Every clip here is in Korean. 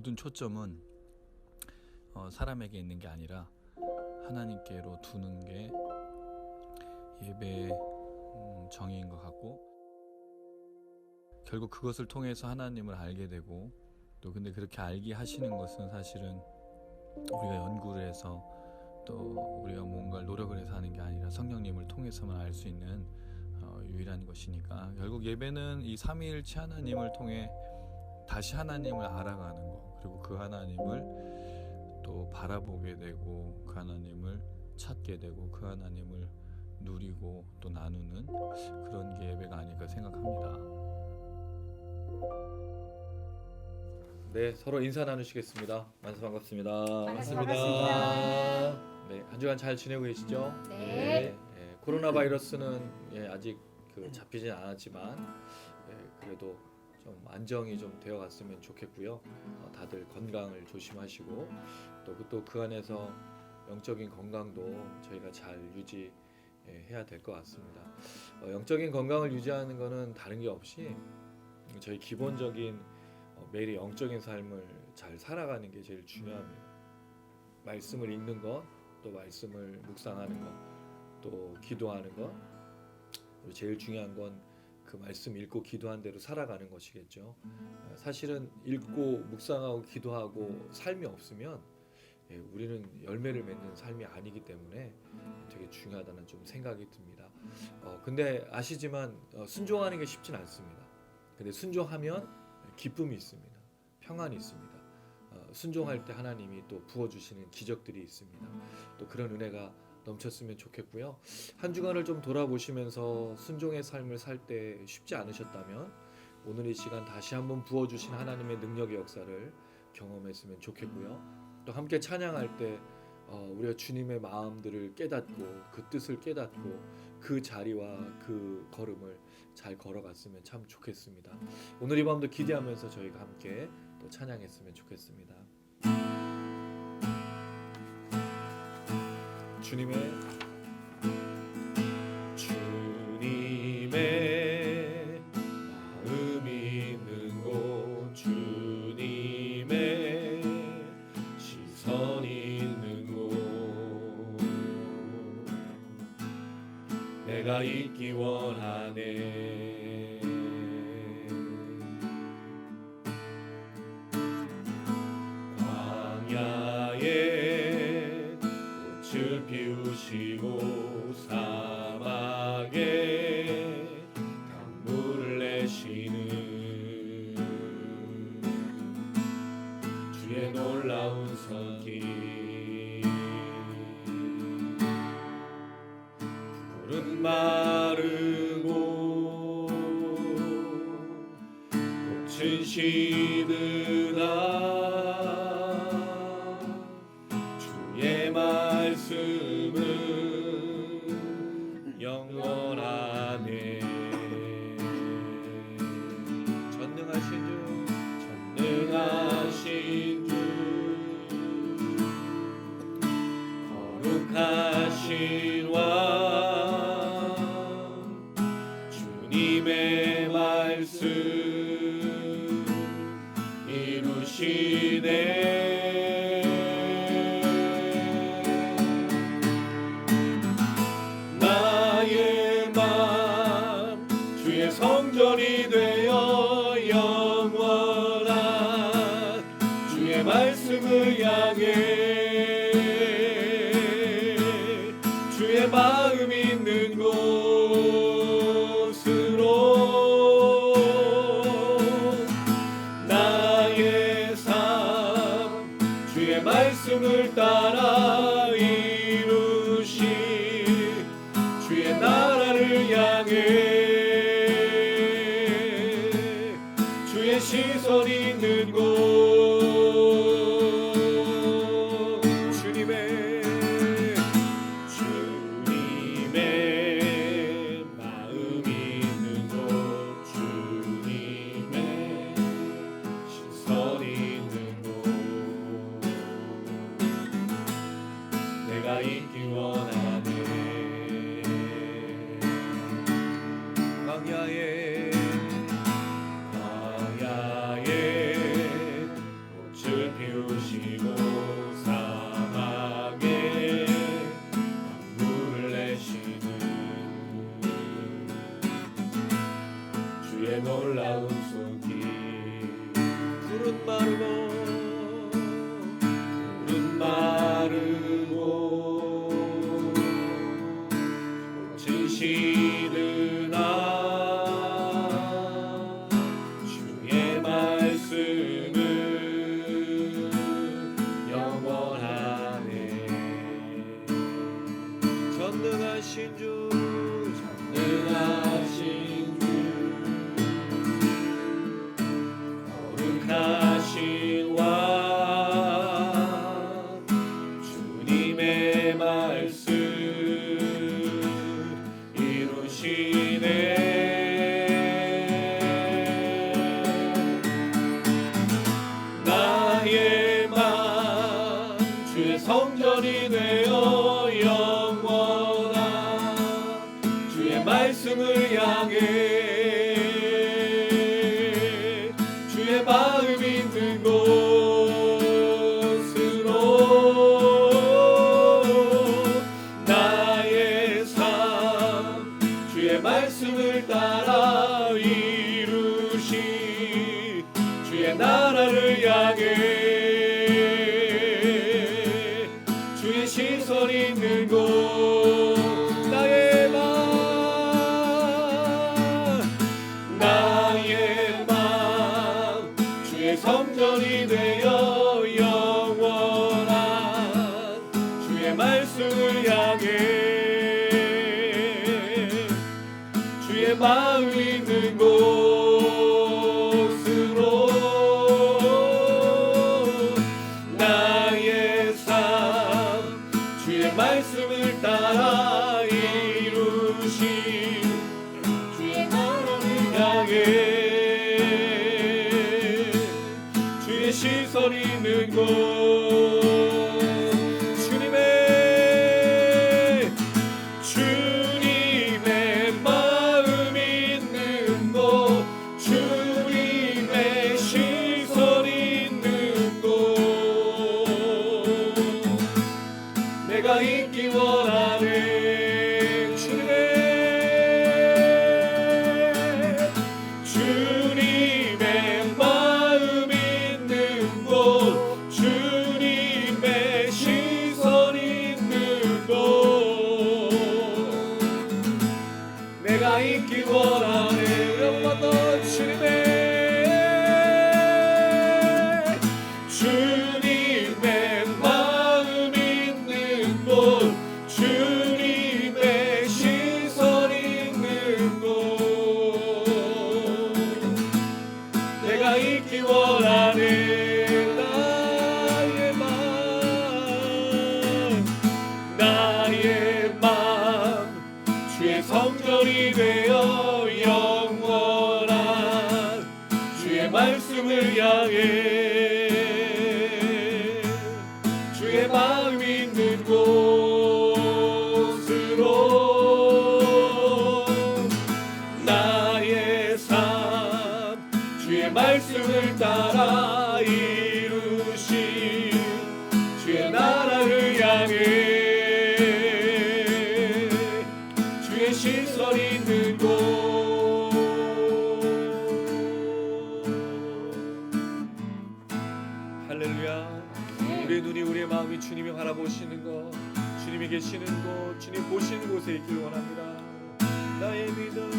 모든 초점은 사람에게 있는 게 아니라 하나님께로 두는 게 예배의 정의인 것 같고, 결국 그것을 통해서 하나님을 알게 되고, 또 근데 그렇게 알게 하시는 것은 사실은 우리가 연구를 해서 또 우리가 뭔가를 노력을 해서 하는 게 아니라 성령님을 통해서만 알 수 있는 유일한 것이니까, 결국 예배는 이 삼위일체 하나님을 통해 다시 하나님을 알아가는 거, 그리고 그 하나님을 또 바라보게 되고, 그 하나님을 찾게 되고, 그 하나님을 누리고 또 나누는 그런 게 예배가 아닐까 생각합니다. 네, 서로 인사 나누시겠습니다. 만나서 반갑습니다. 반갑습니다. 네, 한 주간 잘 지내고 계시죠? 네. 코로나 바이러스는 아직 잡히진 않았지만 그래도 좀 안정이 좀 되어 갔으면 좋겠고요. 다들 건강을 조심하시고 또 그 안에서 영적인 건강도 저희가 잘 유지해야 될 것 같습니다. 영적인 건강을 유지하는 것은 다른 게 없이 저희 기본적인 매일의 영적인 삶을 잘 살아가는 게 제일 중요합니다. 말씀을 읽는 것, 또 말씀을 묵상하는 것, 또 기도하는 것, 그리고 제일 중요한 건 그 말씀 읽고 기도한 대로 살아가는 것이겠죠. 사실은 읽고 묵상하고 기도하고 삶이 없으면 우리는 열매를 맺는 삶이 아니기 때문에 되게 중요하다는 좀 생각이 듭니다. 근데 아시지만 순종하는 게 쉽진 않습니다. 근데 순종하면 기쁨이 있습니다. 평안이 있습니다. 순종할 때 하나님이 또 부어주시는 기적들이 있습니다. 또 그런 은혜가 넘쳤으면 좋겠고요. 한 주간을 좀 돌아보시면서 순종의 삶을 살 때 쉽지 않으셨다면 오늘 이 시간 다시 한번 부어주신 하나님의 능력의 역사를 경험했으면 좋겠고요. 또 함께 찬양할 때 우리가 주님의 마음들을 깨닫고 그 뜻을 깨닫고 그 자리와 그 걸음을 잘 걸어갔으면 참 좋겠습니다. 오늘 이 밤도 기대하면서 저희가 함께 또 찬양했으면 좋겠습니다. 주님의 마음 있는 곳, 주님의 시선 있는 곳, 내가 있기 원하네. 광야에 꽃을 피우시고 사막에 강물을 내시는 주의 놀라운 손길, 푸른 마르고 꽃은 시드나 주의 말씀은 영원하네. 전능하신 주 거룩하신 왕, 주님의 말씀 이루시네. 나의 맘 주의 성전이 되어 영원한 주의 말씀을 향해 주의 마음 있는 곳으로 나의 삶 주의 말씀을 따라 이루시 주의 나라를 향해 주의 시선 있는 곳, 주님의 마음 있는 곳, 주님의 시선 있는 곳, 내가 있기 원하네. 광야에 꽃을 마르고 꽃을 시드나 주의 말씀은 영원하네. 전능하신 주 전능하신 주 거룩하신 왕 주님의 말씀 이루시네. 나의 맘 주의 성전이 되어 영원한 주의 말씀을 향해 주의 마음 있는 곳으로 나의 삶 주의 말씀을 따라 이루시 주의 나라를 향해 주의 시선 있는 곳 나의 맘 주의 성전이 되어 영원한 주의 말씀을 향해 주의 마음 있는 곳으로 나의 삶 주의 말씀을 따라 이루시 주의 나라를 향해 주의 시선 있는 곳 주님의 마음 있는 곳 주님의 시선 있는 곳 내가 있기 원하네. 주님의 마음 있는 곳 주님의 시선 있는 곳 내가 있기 원하네. 영원 더 주님의 마음 있는 곳 주님의 시선 있는 곳 내가 있기 원하네. 나의 맘 주의 성전이 되어 영원한 주의 말씀을 향해 주의 마음 있는 곳으로 나의 삶 주의 말씀을 따라 이루시 주의 나라를 향해 주의 시선 있는 곳 할렐루야. 우리의 눈이 우리의 마음이 주님이 바라보시는 것 주님이 계시는 곳 주님 보시는 곳에 있길 원합니다. 나의 믿음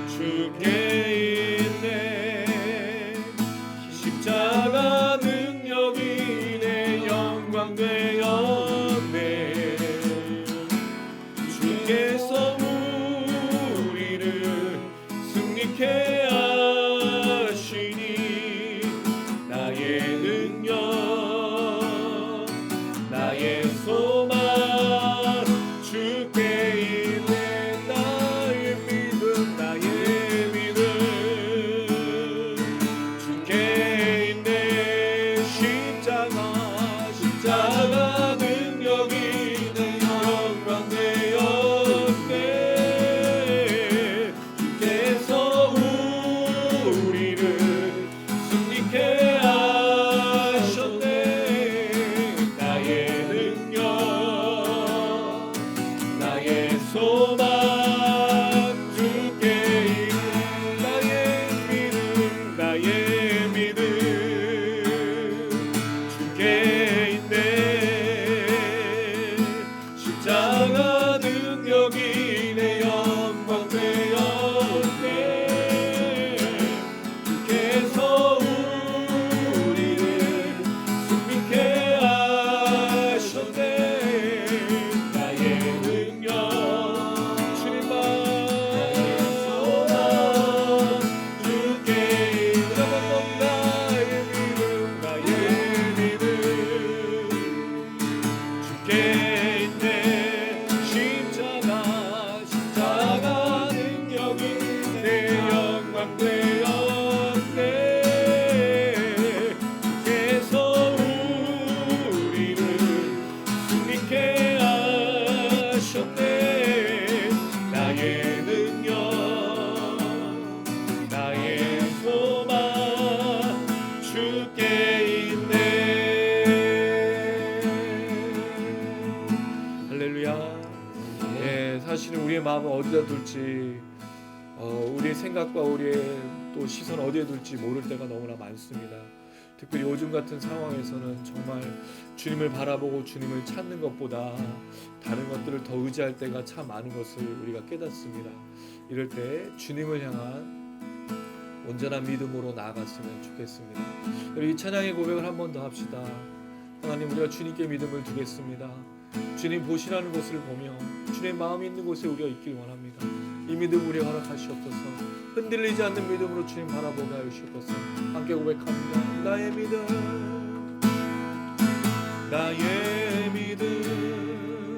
주께 있네. 십자가 능력이 내 영광 되었네. 주께서 우리를 승리케 하시니 나의 능력 나의 소망 주께 나의 믿음 주께 있네. 십자가 능력이 내 영광 되었네. 주께서 우리를 승리케 하셨네. 나의 능력 주님만 주께 나의 믿음 주께 있네. 십자가 능력이 내 영광 되었네. 주께서 우리를 승리케 하셨네. 나의 능력 나의 소망 주께 있네. 할렐루야. 예, 사실은 우리의 마음을 어디다 둘지, 우리의 생각과 우리의 또 시선 어디에 둘지 모를 때가 너무나 많습니다. 특별히 요즘 같은 상황에서는 정말 주님을 바라보고 주님을 찾는 것보다 다른 것들을 더 의지할 때가 참 많은 것을 우리가 깨닫습니다. 이럴 때 주님을 향한 온전한 믿음으로 나아갔으면 좋겠습니다. 우리 이 찬양의 고백을 한 번 더 합시다. 하나님, 우리가 주님께 믿음을 두겠습니다. 주님 보시라는 것을 보며 주님의 마음이 있는 곳에 우리가 있길 원합니다. 이 믿음 우리 허락하시옵소서. 흔들리지 않는 믿음으로 주님 바라보게 하시옵소서. 함께 고백합니다. 나의 믿음 나의 믿음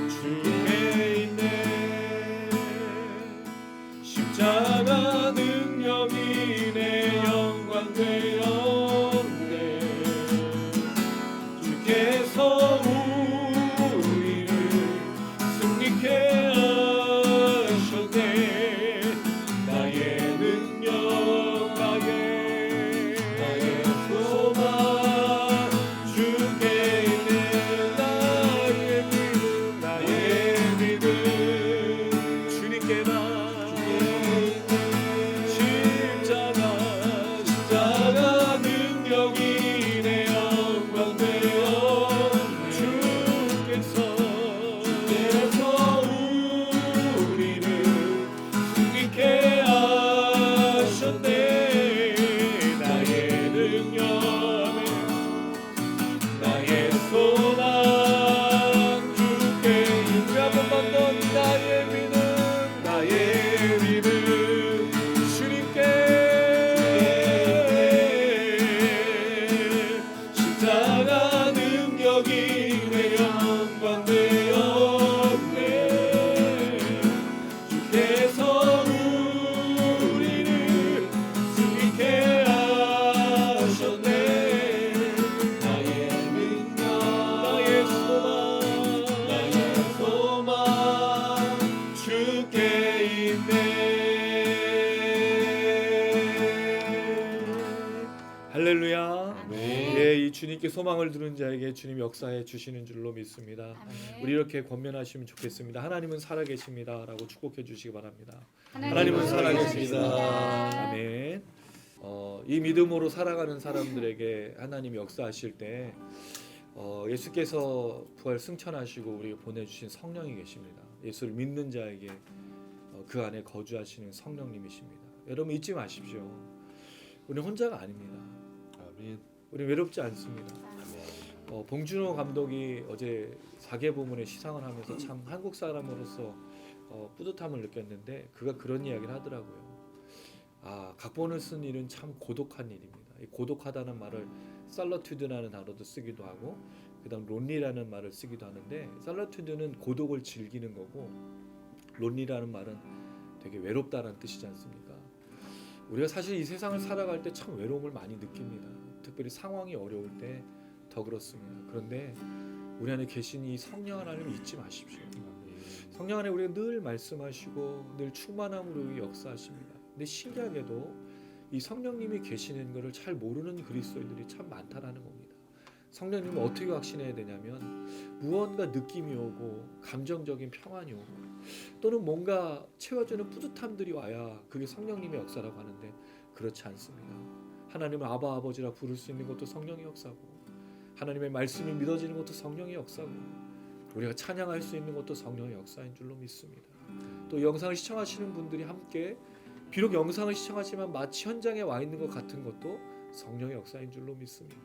주께 있네. 십자가 능력이 내 영광 되었네. 주께서 우리를 승리케 하셨네. 나의 능력 나의 소망 주께 있네. 나의 믿음 주님께만 십자가 능력이 내 영광 되어 주께서 우리를 승리케 하셨네. 나의 능력 나의 소망 주께 있네. 한 번만 더 나의 믿음 주님께 십자가 능력이 내 영광 되었네. 주께서 우리를 승리케 하셨네. 나의 능력 나의 소망 주께 있네. 할렐루야. 예, 이 주님께 소망을 두는 자에게 주님 역사해 주시는 줄로 믿습니다. 우리 이렇게 권면하시면 좋겠습니다. 하나님은 살아계십니다 라고 축복해 주시기 바랍니다. 하나님은 살아계십니다. 아멘. 이 믿음으로 살아가는 사람들에게 하나님이 역사하실 때 예수께서 부활 승천하시고 우리에게 보내주신 성령이 계십니다. 예수를 믿는 자에게 그 안에 거주하시는 성령님이십니다. 여러분 잊지 마십시오. 우리는 혼자가 아닙니다. 우리 외롭지 않습니다. 봉준호 감독이 어제 4개 부문의 시상을 하면서 참 한국 사람으로서 뿌듯함을 느꼈는데 그가 그런 이야기를 하더라고요. 각본을 쓴 일은 참 고독한 일입니다. 이 고독하다는 말을 살러튜드라는 단어도 쓰기도 하고 그다음 론리라는 말을 쓰기도 하는데 살러튜드는 고독을 즐기는 거고 론리라는 말은 되게 외롭다는 뜻이지 않습니까? 우리가 사실 이 세상을 살아갈 때 참 외로움을 많이 느낍니다. 특별히 상황이 어려울 때 더 그렇습니다. 그런데 우리 안에 계신 이 성령 하나님 잊지 마십시오. 성령 안에 우리가 늘 말씀하시고 늘 충만함으로 역사하십니다. 근데 신기하게도 이 성령님이 계시는 것을 잘 모르는 그리스도인들이 참 많다라는 겁니다. 성령님은 어떻게 확신해야 되냐면 무언가 느낌이 오고 감정적인 평안이 오고 또는 뭔가 채워주는 뿌듯함들이 와야 그게 성령님의 역사라고 하는데 그렇지 않습니다. 하나님을 아바 아버지라 부를 수 있는 것도 성령의 역사고, 하나님의 말씀이 믿어지는 것도 성령의 역사고, 우리가 찬양할 수 있는 것도 성령의 역사인 줄로 믿습니다. 또 영상을 시청하시는 분들이 함께 비록 영상을 시청하지만 마치 현장에 와 있는 것 같은 것도 성령의 역사인 줄로 믿습니다.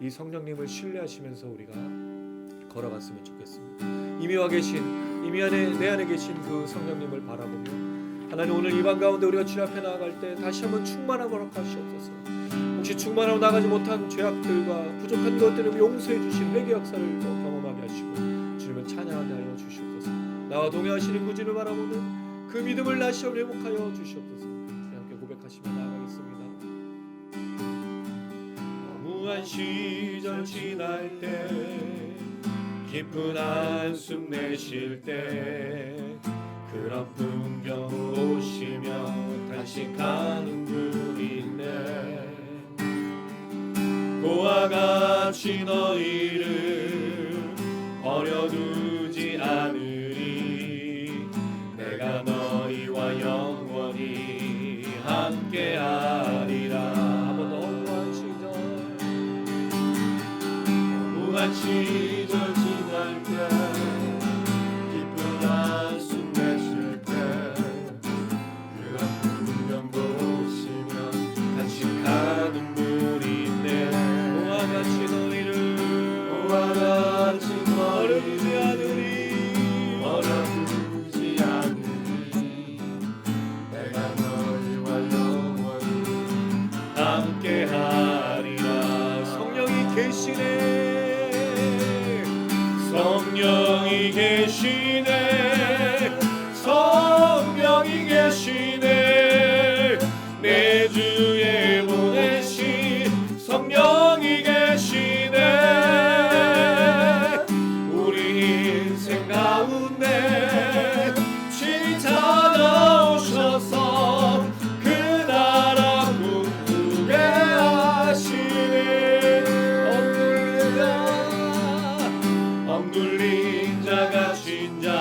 이 성령님을 신뢰하시면서 우리가 걸어갔으면 좋겠습니다. 이미 와 계신, 이미 내 안에 계신 그 성령님을 바라보며 하나님, 오늘 이 밤 가운데 우리가 주님 앞에 나아갈 때 다시 한번 충만함을 허락하시옵소서. 혹시 충만하고 나가지 못한 죄악들과 부족한 것들을 용서해 주신 회개 역사를 또 경험하게 하시고 주님을 찬양하게 하여 주시옵소서. 나와 동행하시는 구주를 바라보는 그 믿음을 다시 한번 회복하여 주시옵소서. 함께 고백하시며 나아가겠습니다. 무한 시절 지날 때, 깊은 한숨 내쉴 때, 그런 풍경 보시며 다시 가는 분인데, 그와 같이 너희를 버려두지 않으리. 내가 너희와 영원히 함께하리라. 한번 더. 무한 시절 지날 때, 깊은 한숨 내쉴 때, 그런 풍경 보시며 같이 가는 분인데, 그와 같이 너희를 버려두지 않으리. 내가 너희와 영원히 함께하리라. 성령이 계시네. 성령이 계시네. 성령이 계시네. 내 주에 보내신 성령이 계시네. 우리 인생 가운데 친히 찾아오셔서 그 나라 꿈꾸게 하시네. 억눌린 자 갇힌 자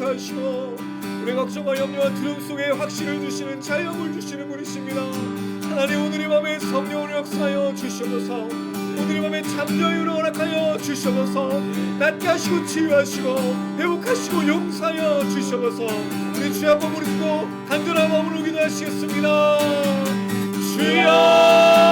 역사하시고 우리 걱정과 염려와 두려움 속에 확신을 주시는 자유함을 주시는 분이십니다. 하나님 오늘 이 밤에 성령을 역사하여 주시옵소서. 오늘 이 밤에 잠자유를 허락하여 주시옵소서. 낫게 하시고 치유하시고 회복하시고 용서하여 주시옵소서. 우리 주여 한번 부르시고 간절한 마음으로 기도하시겠습니다. 주여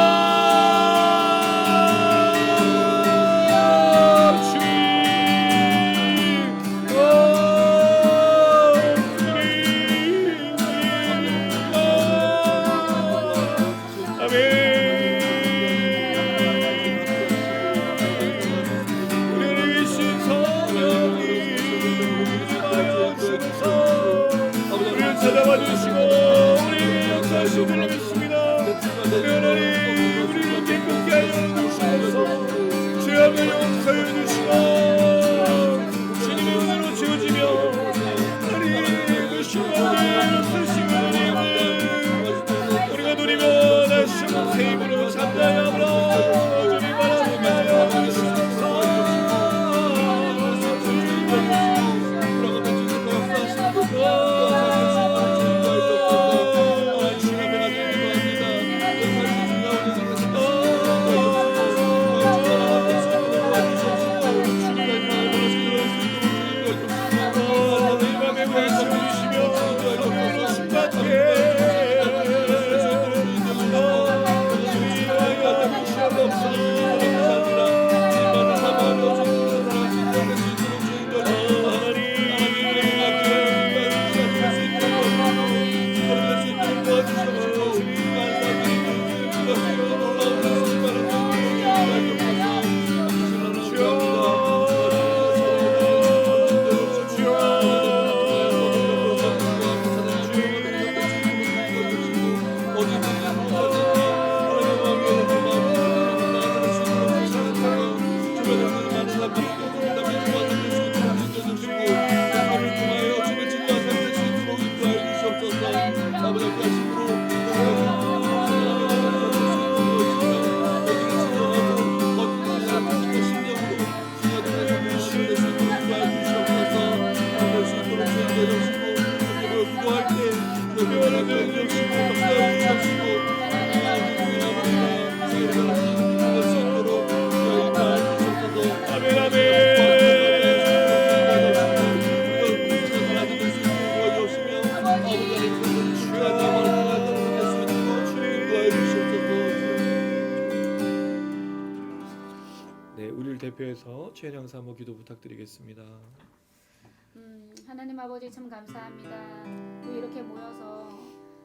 대표해서 최은영사 한번 기도 부탁드리겠습니다. 하나님 아버지 참 감사합니다. 또 이렇게 모여서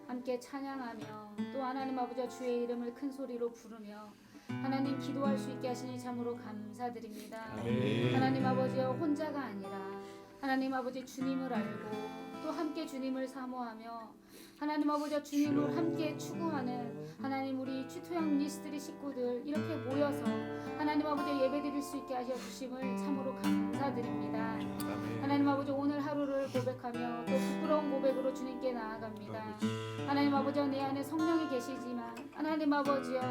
함께 찬양하며 또 하나님 아버지 주의 이름을 큰 소리로 부르며 하나님 기도할 수 있게 하시니 참으로 감사드립니다. 아멘. 하나님 아버지 혼자가 아니라 하나님 아버지 주님을 알고 또 함께 주님을 사모하며 하나님 아버지 주님을 함께 추구하는 하나님 우리 취토형 미니스트리 식구들 이렇게 모여서 하나님 아버지 예배드릴 수 있게 하셔 주심을 참으로 감사드립니다. 아멘. 하나님 아버지 오늘 하루를 고백하며 또 부끄러운 고백으로 주님께 나아갑니다. 하나님 아버지 내 안에 성령이 계시지만 하나님 아버지여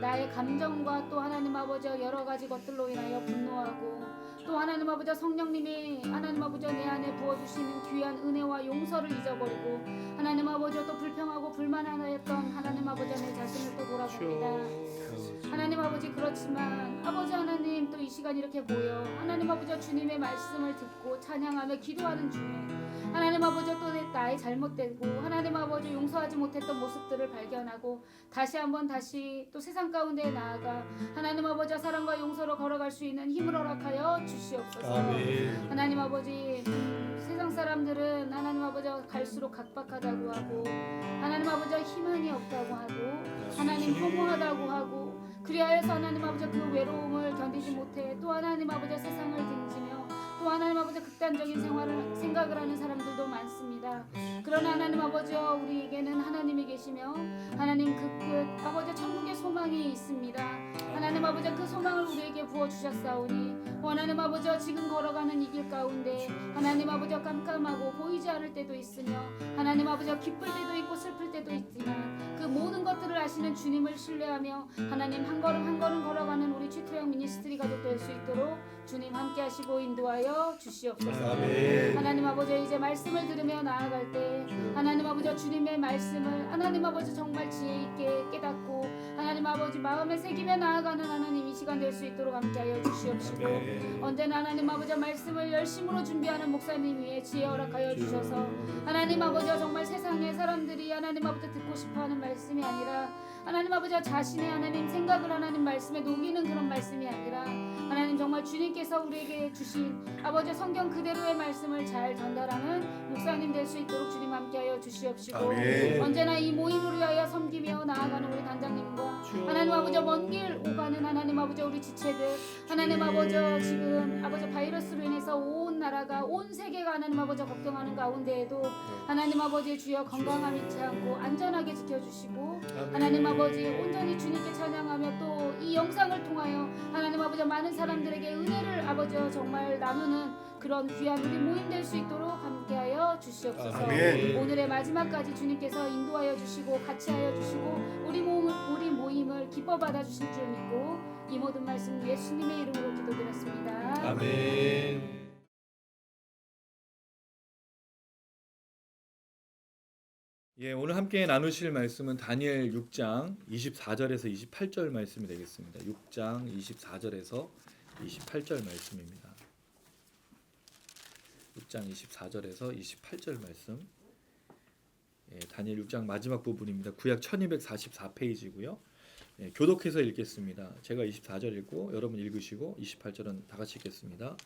나의 감정과 또 하나님 아버지 여러 가지 것들로 인하여 분노하고 또 하나님 아버지 성령님이 하나님 아버지 내 안에 부어주시는 귀한 은혜와 용서를 잊어버리고 하나님 아버지 또 불평하고 불만하였던 하나님 아버지 내 자신을 또 돌아봅니다. 하나님 아버지 그렇지만 아버지 하나님 또 이 시간 이렇게 모여 하나님 아버지 주님의 말씀을 듣고 찬양하며 기도하는 중에 하나님 아버지 또 나의 잘못되고 하나님 아버지 용서하지 못했던 모습들을 발견하고 다시 한번 다시 또 세상 가운데 나아가 하나님 아버지 사랑과 용서로 걸어갈 수 있는 힘을 허락하여 주시옵소서. 아멘. 하나님 아버지 세상 사람들은 하나님 아버지 갈수록 각박하다고 하고 하나님 아버지 희망이 없다고 하고 하나님 허무하다고 하고 그리하여서 하나님 아버지 그 외로움을 견디지 못해 또 하나님 아버지 세상을 등지며 또 하나님 아버지 극단적인 생활을 생각을 하는 사람들도 많습니다. 그러나 하나님 아버지 우리에게는 하나님이 계시며 하나님 그 끝 아버지 천국의 소망이 있습니다. 하나님 아버지 그 소망을 우리에게 부어주셨사오니 하나님 아버지 지금 걸어가는 이 길 가운데 하나님 아버지 깜깜하고 보이지 않을 때도 있으며 하나님 아버지 기쁠 때도 있고 슬플 때도 있지만 그 모든 것들을 아시는 주님을 신뢰하며 하나님 한 걸음 한 걸음 걸어가는 우리 최태영 미니스트리 가족 될 수 있도록 주님 함께 하시고 인도하여 주시옵소서. 아멘. 하나님 아버지 이제 말씀을 들으며 나아갈 때 하나님 아버지 주님의 말씀을 하나님 아버지 정말 지혜 있게 깨닫고 하나님 아버지 마음에 새기며 나아가는 하나님 이 시간 될 수 있도록 함께하여 주시옵시고 아멘. 언제나 하나님 아버지 말씀을 열심으로 준비하는 목사님 위에 지혜 허락하여 주셔서 하나님 아버지 정말 세상의 사람들이 하나님 아버지 듣고 싶어하는 말씀이 아니라 하나님 아버지 자신의 하나님 생각을 하나님 말씀에 녹이는 그런 말씀이 아니라 하나님 정말 주님께서 우리에게 주신 아버지 성경 그대로의 말씀을 잘 전달하는 목사님 될 수 있도록 주님 함께하여 주시옵시고 아멘. 언제나 이 모임을 위하여 섬기며 나아가는 우리 단장님과 하나님 아버지 먼 길 오가는 하나님 아버지 우리 지체들 하나님 아버지 지금 아버지 바이러스로 인해서 온 나라가 온 세계가 하나님 아버지 걱정하는 가운데에도 하나님 아버지 주여 건강함 잃지 않고 안전하게 지켜주시고 하나님 아버지 온전히 주님께 찬양하며 또 이 영상을 통하여 하나님 아버지 많은 사람들에게 은혜를 아버지 정말 나누는 그런 귀한 우리 모임 될 수 있도록 함께하여 주시옵소서. 아멘. 오늘의 마지막까지 주님께서 인도하여 주시고 같이 하여 주시고 우리 모임을 기뻐 받아 주실 줄 믿고 이 모든 말씀 예수님의 이름으로 기도드렸습니다. 아멘. 예, 오늘 함께 나누실 말씀은 다니엘 6장 24절에서 28절 말씀이 되겠습니다. 6장 24절에서 28절 말씀입니다. 6장 24절에서 28절 말씀. 예, 다니엘 6장 마지막 부분입니다. 구약 1244페이지고요. 예, 교독해서 읽겠습니다. 제가 24절 읽고 여러분 읽으시고 28절은 다 같이 읽겠습니다.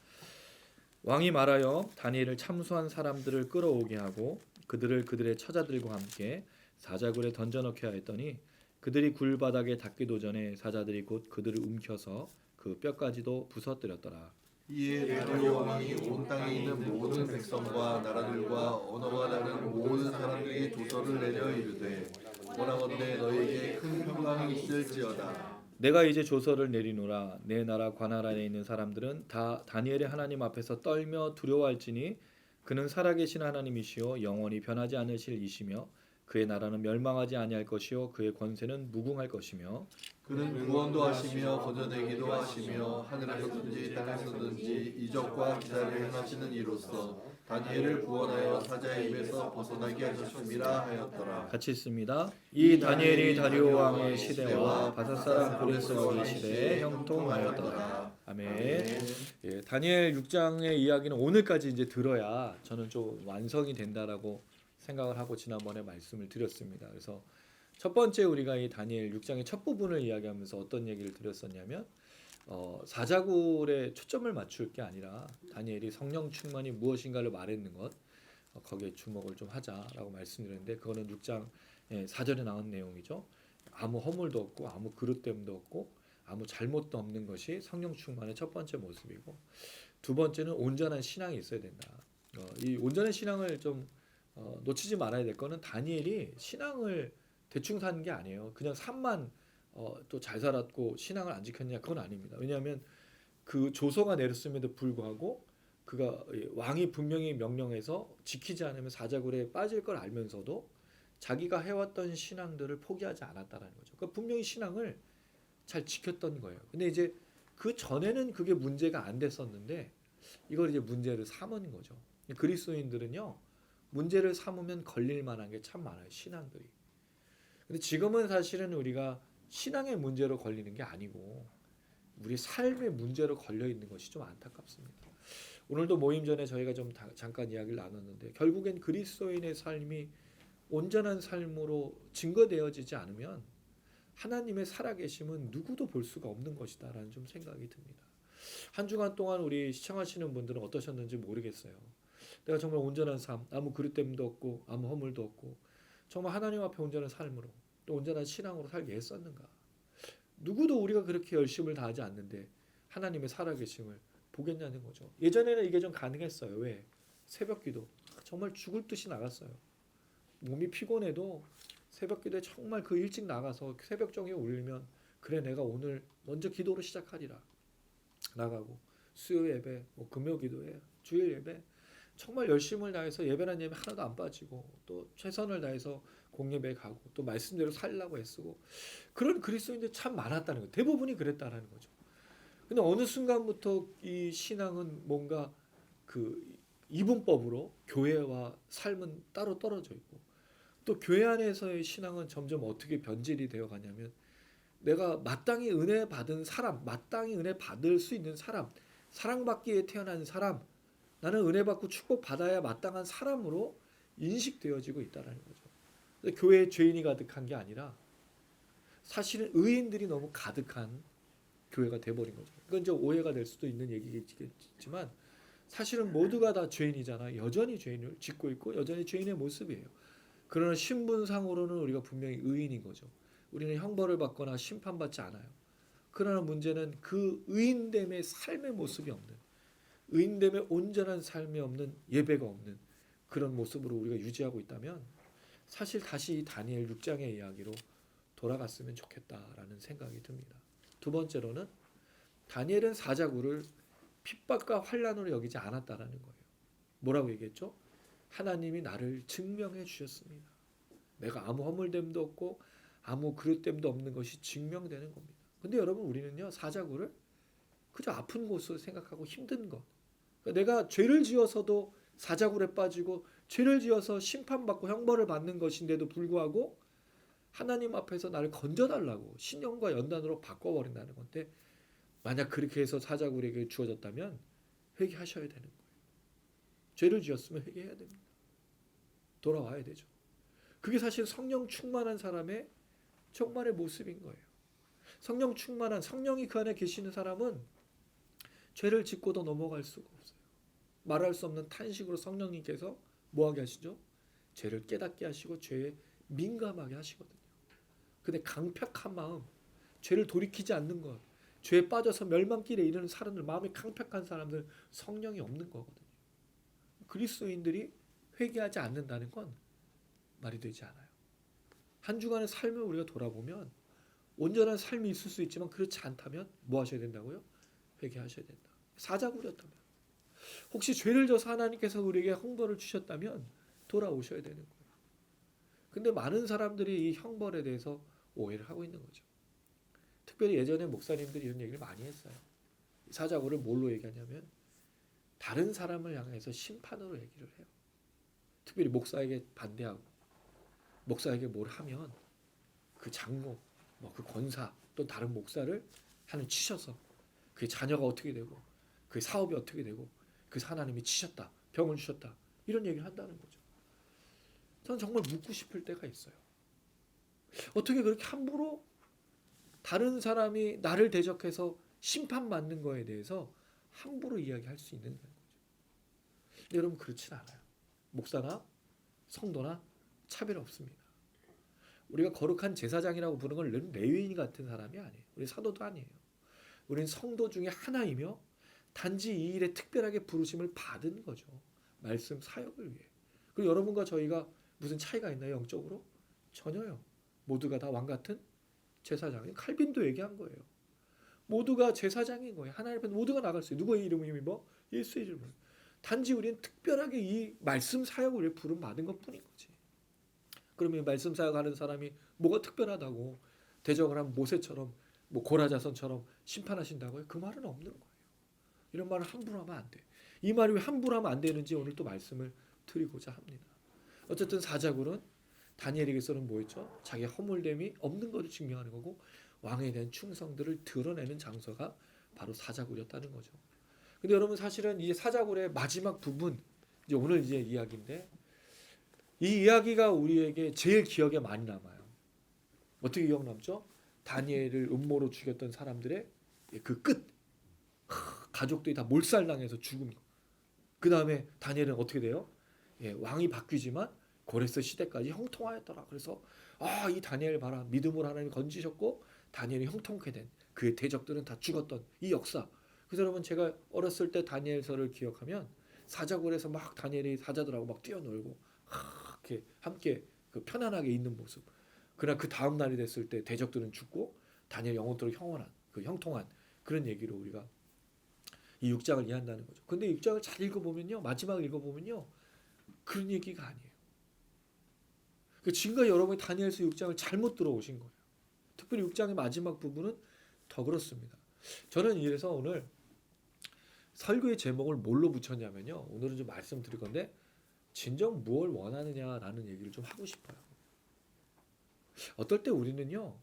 왕이 말하여 다니엘을 참수한 사람들을 끌어오게 하고 그들을 그들의 처자들과 함께 사자굴에 던져넣게 하였더니 그들이 굴바닥에 닿기도 전에 사자들이 곧 그들을 움켜서 그 뼈까지도 부서뜨렸더라. 이에 다리오 왕이 온 땅에 있는 모든 백성과 나라들과 언어가 다른 모든 사람들에게 조서를 내려 이르되 원하건대 너희에게 큰 평강이 있을지어다. 내가 이제 조서를 내리노라. 내 나라 관할 안에 있는 사람들은 다 다니엘의 하나님 앞에서 떨며 두려워할지니 그는 살아계신 하나님이시요 영원히 변하지 않으실 이시며 그의 나라는 멸망하지 아니할 것이요 그의 권세는 무궁할 것이며 그는 구원도 하시며 건져내기도 하시며 하늘에서든지 땅에서든지 이적과 기사를 행하시는 이로써 다니엘을 구원하여 사자의 입에서 벗어나게 하셨음이라 하였더라. 같이 있습니다. 이 다니엘이 다리오 왕의 시대와 바사사라 고레스 왕의 시대에 형통하였더라. 아멘. 예, 다니엘 6장의 이야기는 오늘까지 이제 들어야 저는 좀 완성이 된다라고 생각을 하고 지난번에 말씀을 드렸습니다. 그래서 첫 번째 우리가 이 다니엘 6장의 첫 부분을 이야기하면서 어떤 얘기를 드렸었냐면 사자굴에 초점을 맞출 게 아니라 다니엘이 성령 충만이 무엇인가를 말했는 것 거기에 주목을 좀 하자라고 말씀드렸는데 그거는 6장 4절에 나온 내용이죠. 아무 허물도 없고 아무 그릇됨도 없고 아무 잘못도 없는 것이 성령 충만의 첫 번째 모습이고 두 번째는 온전한 신앙이 있어야 된다. 이 온전한 신앙을 좀 놓치지 말아야 될 거는 다니엘이 신앙을 대충 사는 게 아니에요. 그냥 삶만 또 잘 살았고 신앙을 안 지켰냐 그건 아닙니다. 왜냐하면 그 조서가 내렸음에도 불구하고 그가 왕이 분명히 명령해서 지키지 않으면 사자굴에 빠질 걸 알면서도 자기가 해왔던 신앙들을 포기하지 않았다는 거죠. 그러니까 분명히 신앙을 잘 지켰던 거예요. 근데 이제 그 전에는 그게 문제가 안 됐었는데 이걸 이제 문제를 삼은 거죠. 그리스도인들은요 문제를 삼으면 걸릴 만한 게 참 많아요. 신앙들이. 근데 지금은 사실은 우리가 신앙의 문제로 걸리는 게 아니고 우리 삶의 문제로 걸려 있는 것이 좀 안타깝습니다. 오늘도 모임 전에 저희가 좀 잠깐 이야기를 나눴는데 결국엔 그리스도인의 삶이 온전한 삶으로 증거되어지지 않으면 하나님의 살아계심은 누구도 볼 수가 없는 것이다라는 좀 생각이 듭니다. 한 주간 동안 우리 시청하시는 분들은 어떠셨는지 모르겠어요. 내가 정말 온전한 삶, 아무 그릇됨도 없고 아무 허물도 없고 정말 하나님 앞에 온전한 삶으로 또 온전한 신앙으로 살게 했었는가? 누구도 우리가 그렇게 열심을 다하지 않는데 하나님의 살아계심을 보겠냐는 거죠. 예전에는 이게 좀 가능했어요. 왜? 새벽기도 정말 죽을 듯이 나갔어요. 몸이 피곤해도 새벽기도에 정말 그 일찍 나가서 새벽정에 울리면 그래 내가 오늘 먼저 기도로 시작하리라 나가고 수요 예배, 뭐 금요 기도회, 주일 예배 정말 열심을 다해서 예배란 예배 하나도 안 빠지고 또 최선을 다해서 공예배 가고 또 말씀대로 살려고 애쓰고 그런 그리스도인들 참 많았다는 거예요. 대부분이 그랬다라는 거죠. 근데 어느 순간부터 이 신앙은 뭔가 그 이분법으로 교회와 삶은 따로 떨어져 있고 또 교회 안에서의 신앙은 점점 어떻게 변질이 되어 가냐면 내가 마땅히 은혜 받은 사람, 마땅히 은혜 받을 수 있는 사람, 사랑받기에 태어난 사람, 나는 은혜 받고 축복 받아야 마땅한 사람으로 인식되어지고 있다는 거죠. 교회에 죄인이 가득한 게 아니라 사실은 의인들이 너무 가득한 교회가 돼버린 거죠. 이건 좀 오해가 될 수도 있는 얘기겠지만 사실은 모두가 다 죄인이잖아요. 여전히 죄인을 짓고 있고 여전히 죄인의 모습이에요. 그러나 신분상으로는 우리가 분명히 의인인 거죠. 우리는 형벌을 받거나 심판받지 않아요. 그러나 문제는 그 의인됨의 삶의 모습이 없는, 의인됨의 온전한 삶이 없는, 예배가 없는 그런 모습으로 우리가 유지하고 있다면 사실 다시 이 다니엘 6장의 이야기로 돌아갔으면 좋겠다라는 생각이 듭니다. 두 번째로는 다니엘은 사자굴을 핍박과 환난으로 여기지 않았다라는 거예요. 뭐라고 얘기했죠? 하나님이 나를 증명해 주셨습니다. 내가 아무 허물됨도 없고 아무 그릇됨도 없는 것이 증명되는 겁니다. 근데 여러분 우리는요 사자굴을 그저 아픈 곳으로 생각하고 힘든 것. 그러니까 내가 죄를 지어서도 사자굴에 빠지고 죄를 지어서 심판받고 형벌을 받는 것인데도 불구하고 하나님 앞에서 나를 건져달라고 신령과 연단으로 바꿔버린다는 건데 만약 그렇게 해서 사자굴에게 주어졌다면 회개하셔야 되는 거예요. 죄를 지었으면 회개해야 됩니다. 돌아와야 되죠. 그게 사실 성령 충만한 사람의 정말의 모습인 거예요. 성령 충만한 성령이 그 안에 계시는 사람은 죄를 짓고도 넘어갈 수가 없어요. 말할 수 없는 탄식으로 성령님께서 뭐하게 하시죠? 죄를 깨닫게 하시고 죄에 민감하게 하시거든요. 근데 강팍한 마음, 죄를 돌이키지 않는 것, 죄에 빠져서 멸망길에 이르는 사람들, 마음이 강팍한 사람들 성령이 없는 거거든요. 그리스도인들이 회개하지 않는다는 건 말이 되지 않아요. 한 주간의 삶을 우리가 돌아보면 온전한 삶이 있을 수 있지만 그렇지 않다면 뭐 하셔야 된다고요? 회개하셔야 된다. 사자굴이었다면 혹시 죄를 져서 하나님께서 우리에게 형벌을 주셨다면 돌아오셔야 되는 거예요. 근데 많은 사람들이 이 형벌에 대해서 오해를 하고 있는 거죠. 특별히 예전에 목사님들이 이런 얘기를 많이 했어요. 사자굴을 뭘로 얘기하냐면 다른 사람을 향해서 심판으로 얘기를 해요. 특별히 목사에게 반대하고 목사에게 뭘 하면 그 장로, 그 권사 또 다른 목사를 하나님 치셔서 그의 자녀가 어떻게 되고 그의 사업이 어떻게 되고 그 하나님이 치셨다, 병을 주셨다 이런 얘기를 한다는 거죠. 저는 정말 묻고 싶을 때가 있어요. 어떻게 그렇게 함부로 다른 사람이 나를 대적해서 심판받는 거에 대해서 함부로 이야기할 수 있는 거죠. 여러분 그렇진 않아요. 목사나 성도나 차별 없습니다. 우리가 거룩한 제사장이라고 부르는 건 레위인 같은 사람이 아니에요. 우리 사도도 아니에요. 우리는 성도 중에 하나이며 단지 이 일에 특별하게 부르심을 받은 거죠. 말씀 사역을 위해. 그리고 여러분과 저희가 무슨 차이가 있나요? 영적으로? 전혀요. 모두가 다 왕같은 제사장이에요. 칼빈도 얘기한 거예요. 모두가 제사장인 거예요. 하나님 앞에 모두가 나갈 수 있어요. 누구의 이름을 힘입어? 예수의 이름을. 단지 우리는 특별하게 이 말씀 사역을 위해 부름 받은 것뿐인 거지. 그러면 말씀 사역하는 사람이 뭐가 특별하다고 대적을 한 모세처럼 고라자선처럼 심판하신다고요? 그 말은 없는 거예요. 이런 말을 함부로 하면 안 돼. 이 말이 왜 함부로 하면 안 되는지 오늘 또 말씀을 드리고자 합니다. 어쨌든 사자굴은 다니엘에게서는 뭐였죠? 자기의 허물됨이 없는 것을 증명하는 거고 왕에 대한 충성들을 드러내는 장소가 바로 사자굴이었다는 거죠. 근데 여러분 사실은 이 사자굴의 마지막 부분 이제 오늘 이제 이야기인데 이 이야기가 우리에게 제일 기억에 많이 남아요. 어떻게 기억 남죠? 다니엘을 음모로 죽였던 사람들의 그 끝. 가족들이 다 몰살당해서 죽음. 그 다음에 다니엘은 어떻게 돼요? 왕이 바뀌지만 고레스 시대까지 형통하였더라. 그래서 이 다니엘 봐라. 믿음으로 하나님이 건지셨고 다니엘이 형통케 된 그의 대적들은 다 죽었던 이 역사. 그래서 여러분 제가 어렸을 때 다니엘서를 기억하면 사자굴에서 막 다니엘이 사자들하고 막 뛰어놀고 이렇게 함께 그 편안하게 있는 모습. 그러나 그 다음 날이 됐을 때 대적들은 죽고 다니엘 영원토록 형통한 그런 얘기로 우리가 이 6장을 이해한다는 거죠. 근데 6장을 잘 읽어보면요, 마지막을 읽어보면요, 그런 얘기가 아니에요. 지금까지 여러분이 다니엘서 6장을 잘못 들어오신 거예요. 특별히 6장의 마지막 부분은 더 그렇습니다. 저는 이래서 오늘 설교의 제목을 뭘로 붙였냐면요, 오늘은 좀 말씀드릴 건데 진정 무엇을 원하느냐라는 얘기를 좀 하고 싶어요. 어떨 때 우리는요,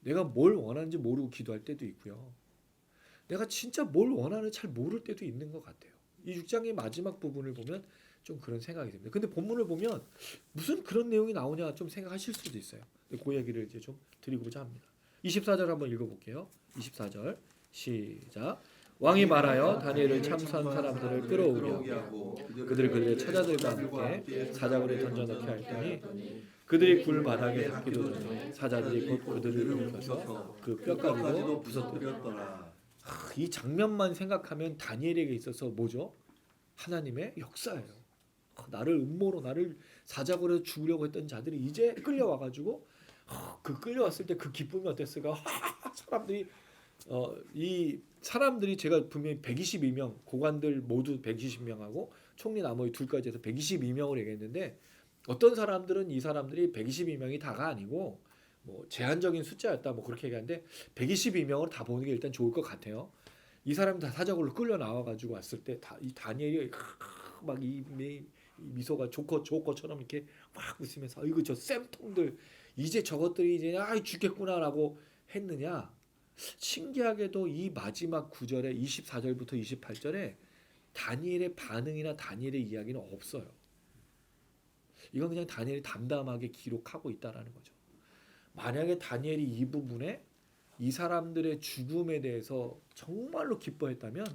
내가 뭘 원하는지 모르고 기도할 때도 있고요, 내가 진짜 뭘 원하는지 잘 모를 때도 있는 것 같아요. 이 6장의 마지막 부분을 보면 좀 그런 생각이 듭니다. 근데 본문을 보면 무슨 그런 내용이 나오냐 좀 생각하실 수도 있어요. 그 얘기를 이제 좀 드리고자 합니다. 24절 한번 읽어볼게요. 24절 시작. 왕이 말하여 다니엘을 참수한 사람들을 끌어오게 하고 그들의 처자들과 함께 사자굴에 던져넣게 하였더니 그들이 굴 바닥에 닿기도 전에 사자들이 곧 그들을 일으켜서 그 뼈가지로 부서뜨렸더라. 이 장면만 생각하면 다니엘에게 있어서 뭐죠? 하나님의 역사예요. 나를 음모로 나를 사자굴에 죽으려고 했던 자들이 이제 끌려와가지고 그 끌려왔을 때 그 기쁨이 어땠을까? 사람들이 제가 분명히 122명 고관들 모두 120명하고 총리 나머지 둘까지 해서 122명을 얘기했는데 어떤 사람들은 이 사람들이 122명이 다가 아니고 뭐 제한적인 숫자였다 뭐 그렇게 얘기하는데 122명을 다 보는 게 일단 좋을 것 같아요. 이 사람들 다 사자굴로 끌려 나와가지고 왔을 때 이 다니엘이 막 이 미소가 조커처럼 이렇게 막 웃으면서 이거 저 쌤통들 이제 저것들이 이제 죽겠구나라고 했느냐. 신기하게도 이 마지막 9절에 24절부터 28절에 다니엘의 반응이나 다니엘의 이야기는 없어요. 이건 그냥 다니엘이 담담하게 기록하고 있다라는 거죠. 만약에 다니엘이 이 부분에 이 사람들의 죽음에 대해서 정말로 기뻐했다면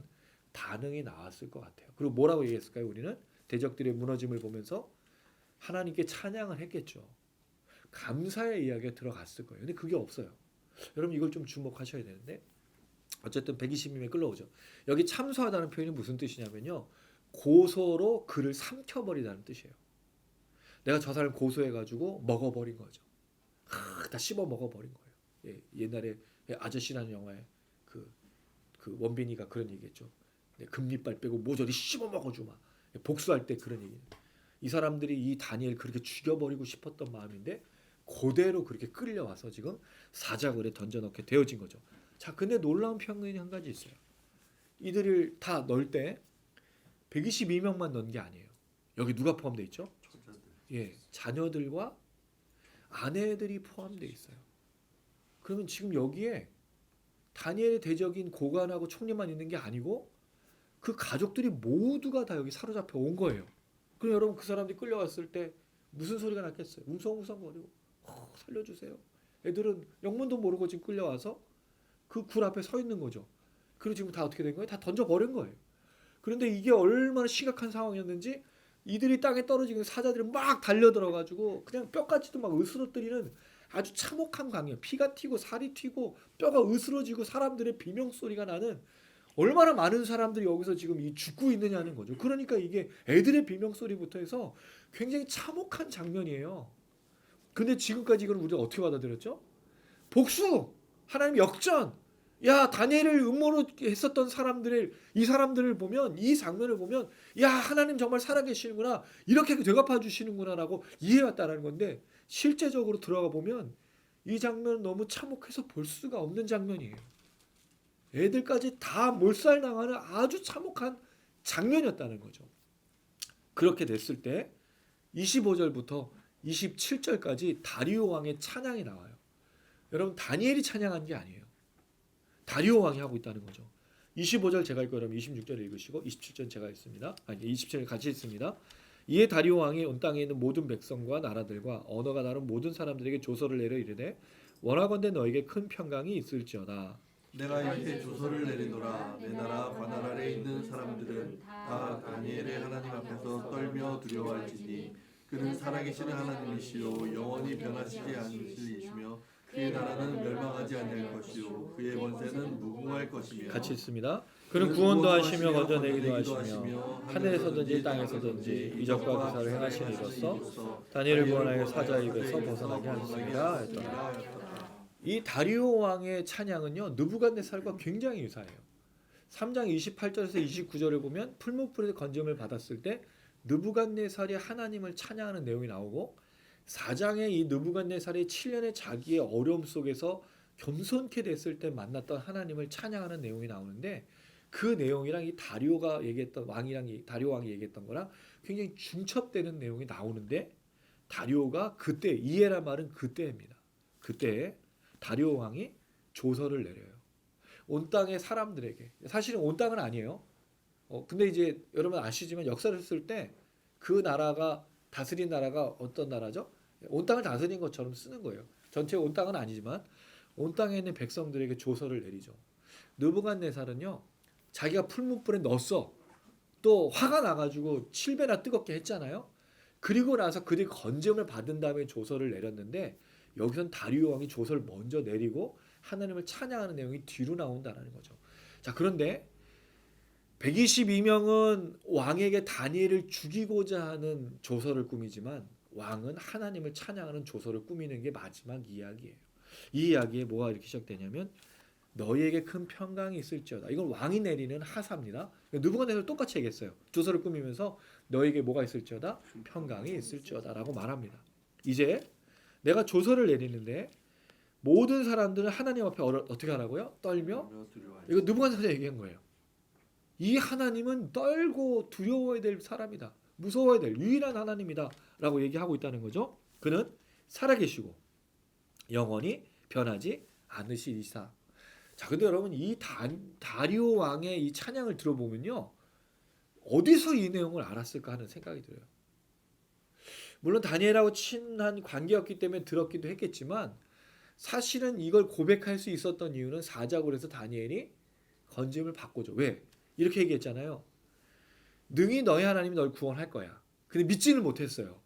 반응이 나왔을 것 같아요. 그리고 뭐라고 얘기했을까요? 우리는 대적들의 무너짐을 보면서 하나님께 찬양을 했겠죠. 감사의 이야기가 들어갔을 거예요. 근데 그게 없어요. 여러분 이걸 좀 주목하셔야 되는데 어쨌든 120명이 끌려오죠. 여기 참수하다는 표현이 무슨 뜻이냐면요, 고소로 그를 삼켜버리다는 뜻이에요. 내가 저 사람 고소해가지고 먹어버린 거죠. 다 씹어 먹어버린 거예요. 옛날에 아저씨라는 영화에 그 원빈이가 그런 얘기했죠. 금리빨 빼고 모조리 씹어 먹어주마. 복수할 때 그런 얘기. 이 사람들이 이 다니엘 그렇게 죽여버리고 싶었던 마음인데 그대로 그렇게 끌려와서 지금 사자굴에 던져넣게 되어진 거죠. 자, 근데 놀라운 평균이 한 가지 있어요. 이들을 다 넣을 때 122명만 넣은 게 아니에요. 여기 누가 포함되어 있죠? 자녀들과 아내들이 포함되어 있어요. 그러면 지금 여기에 다니엘의 대적인 고관하고 총리만 있는 게 아니고 그 가족들이 모두가 다 여기 사로잡혀 온 거예요. 그럼 여러분 그 사람들이 끌려왔을 때 무슨 소리가 났겠어요? 웅성웅성거리고 살려주세요. 애들은 영문도 모르고 지금 끌려와서 그 굴 앞에 서 있는 거죠. 그리고 지금 다 어떻게 된 거예요? 다 던져버린 거예요. 그런데 이게 얼마나 심각한 상황이었는지 이들이 땅에 떨어지는 사자들이 막 달려들어가지고 그냥 뼈까지도 막 으스러뜨리는 아주 참혹한 광경. 피가 튀고 살이 튀고 뼈가 으스러지고 사람들의 비명소리가 나는, 얼마나 많은 사람들이 여기서 지금 이 죽고 있느냐는 거죠. 그러니까 이게 애들의 비명소리부터 해서 굉장히 참혹한 장면이에요. 근데 지금까지 이걸 우리가 어떻게 받아들였죠? 복수! 하나님 역전! 야, 다니엘을 음모로 했었던 이 사람들을 보면, 이 장면을 보면, 야, 하나님 정말 살아계시는구나, 이렇게 되갚아 주시는구나라고 이해했다라는 건데, 실제적으로 들어가 보면 이 장면은 너무 참혹해서 볼 수가 없는 장면이에요. 애들까지 다 몰살당하는 아주 참혹한 장면이었다는 거죠. 그렇게 됐을 때 25절부터 27절까지 다리오 왕의 찬양이 나와요. 여러분, 다니엘이 찬양한 게 아니에요. 다리오 왕이 하고 있다는 거죠. 25절 제가 읽고 여러분 26절 읽으시고 27절 제가 읽습니다. 27절 같이 읽습니다. 이에 다리오 왕이 온 땅에 있는 모든 백성과 나라들과 언어가 다른 모든 사람들에게 조서를 내려 이르되 원하건대 너에게 큰 평강이 있을지어다. 내가 이제 조서를 내리노라. 내 나라 관할 아래 있는 사람들은 다 다니엘의 하나님 앞에서 떨며 두려워할지니 그는 살아계시는 하나님이시요 영원히 변하시지 않으시리시며 그의 나라는 멸망하지 아니할 것이요 그의 권세는 무궁할 것이며. 같이 읽습니다. 그는 구원도 하시며 건져내기도 하시며 하늘에서든지 땅에서든지 이적과 기사를 행하시는 이로써 다니엘을 구원하여 사자 입에서 벗어나게 하셨습니다 했더라. 이 다리오 왕의 찬양은요 느부갓네살과 굉장히 유사해요. 3장 28절에서 29절을 보면 풀무불에서 건짐을 받았을 때 느부갓네살이 하나님을 찬양하는 내용이 나오고 4장에 이 느부갓네살이 7년의 자기의 어려움 속에서 겸손케 됐을 때 만났던 하나님을 찬양하는 내용이 나오는데 그 내용이랑 이 다리오가 얘기했던 다리오 왕이 얘기했던 거랑 굉장히 중첩되는 내용이 나오는데 다리오가 그때 이해란 말은 그때입니다. 그때 다리오 왕이 조서를 내려요. 온 땅의 사람들에게. 사실은 온 땅은 아니에요. 근데 이제 여러분 아시지만 역사를 쓸 때 그 나라가 다스린 나라가 어떤 나라죠? 온 땅을 다스린 것처럼 쓰는 거예요. 전체 온 땅은 아니지만 온 땅에 있는 백성들에게 조서를 내리죠. 느부갓네살은요. 자기가 풀무불에 넣었어. 또 화가 나가지고 7배나 뜨겁게 했잖아요. 그리고 나서 그들이 건짐을 받은 다음에 조서를 내렸는데 여기선 다리오 왕이 조서를 먼저 내리고 하나님을 찬양하는 내용이 뒤로 나온다는 거죠. 자, 그런데 122명은 왕에게 다니엘을 죽이고자 하는 조서를 꾸미지만 왕은 하나님을 찬양하는 조서를 꾸미는 게 마지막 이야기예요. 이 이야기에 뭐가 이렇게 시작되냐면 너희에게 큰 평강이 있을지어다. 이건 왕이 내리는 하사입니다. 느부갓네살 똑같이 얘기했어요. 조서를 꾸미면서 너희에게 뭐가 있을지어다? 평강이 있을지어다 라고 말합니다. 이제 내가 조서를 내리는데 모든 사람들은 하나님 앞에 어떻게 하라고요? 떨며 이거 느부갓네살이 얘기한 거예요. 이 하나님은 떨고 두려워야 될 사람이다. 무서워야 될 유일한 하나님이다 라고 얘기하고 있다는 거죠. 그는 살아계시고 영원히 변하지 않으시리사. 자, 근데 여러분 이 다리오 왕의 이 찬양을 들어보면요. 어디서 이 내용을 알았을까 하는 생각이 들어요. 물론 다니엘하고 친한 관계였기 때문에 들었기도 했겠지만 사실은 이걸 고백할 수 있었던 이유는 사자굴에서 다니엘이 건짐을 받고죠. 왜? 이렇게 얘기했잖아요. 능히 너희 하나님이 널 구원할 거야. 근데 믿지는 못했어요.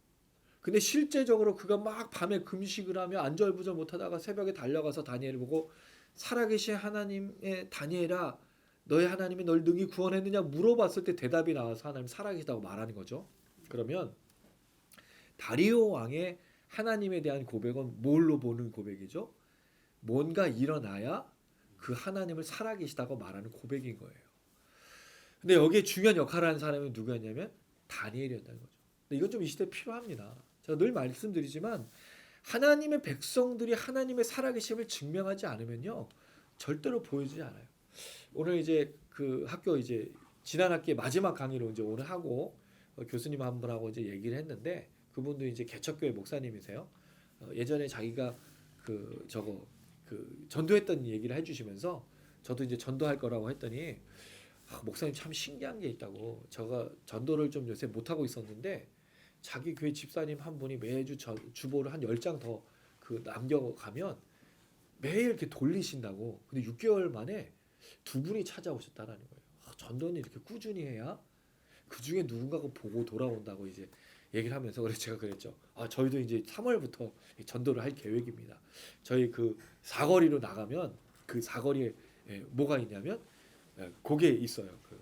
근데 실제적으로 그가 막 밤에 금식을 하며 안절부절 못하다가 새벽에 달려가서 다니엘을 보고 살아계신 하나님의 다니엘아 너희 하나님이 널 능히 구원했느냐 물어봤을 때 대답이 나와서 하나님 살아계시다고 말하는 거죠. 그러면 다리오 왕의 하나님에 대한 고백은 뭘로 보는 고백이죠? 뭔가 일어나야 그 하나님을 살아계시다고 말하는 고백인 거예요. 근데 여기에 중요한 역할을 하는 사람이 누구였냐면 다니엘이었다는 거죠. 근데 이건 좀 이 시대에 필요합니다. 제가 늘 말씀드리지만 하나님의 백성들이 하나님의 살아계심을 증명하지 않으면요 절대로 보여지지 않아요. 오늘 이제 그 학교 이제 지난 학기에 마지막 강의로 이제 오늘 하고 교수님 한 분하고 이제 얘기를 했는데 그분도 이제 개척교회 목사님이세요. 예전에 자기가 그 전도했던 얘기를 해주시면서 저도 이제 전도할 거라고 했더니 목사님 참 신기한 게 있다고. 제가 전도를 좀 요새 못 하고 있었는데 자기 교회 집사님 한 분이 매주 주보를 한 10장 더 그 남겨가면 매일 이렇게 돌리신다고. 근데 6개월 만에 2분이 찾아오셨다라는 거예요. 전도는 이렇게 꾸준히 해야 그 중에 누군가가 보고 돌아온다고 이제 얘기를 하면서 그래서 제가 그랬죠. 저희도 이제 3월부터 전도를 할 계획입니다. 저희 그 사거리로 나가면 그 사거리에 뭐가 있냐면 거기에 있어요. 그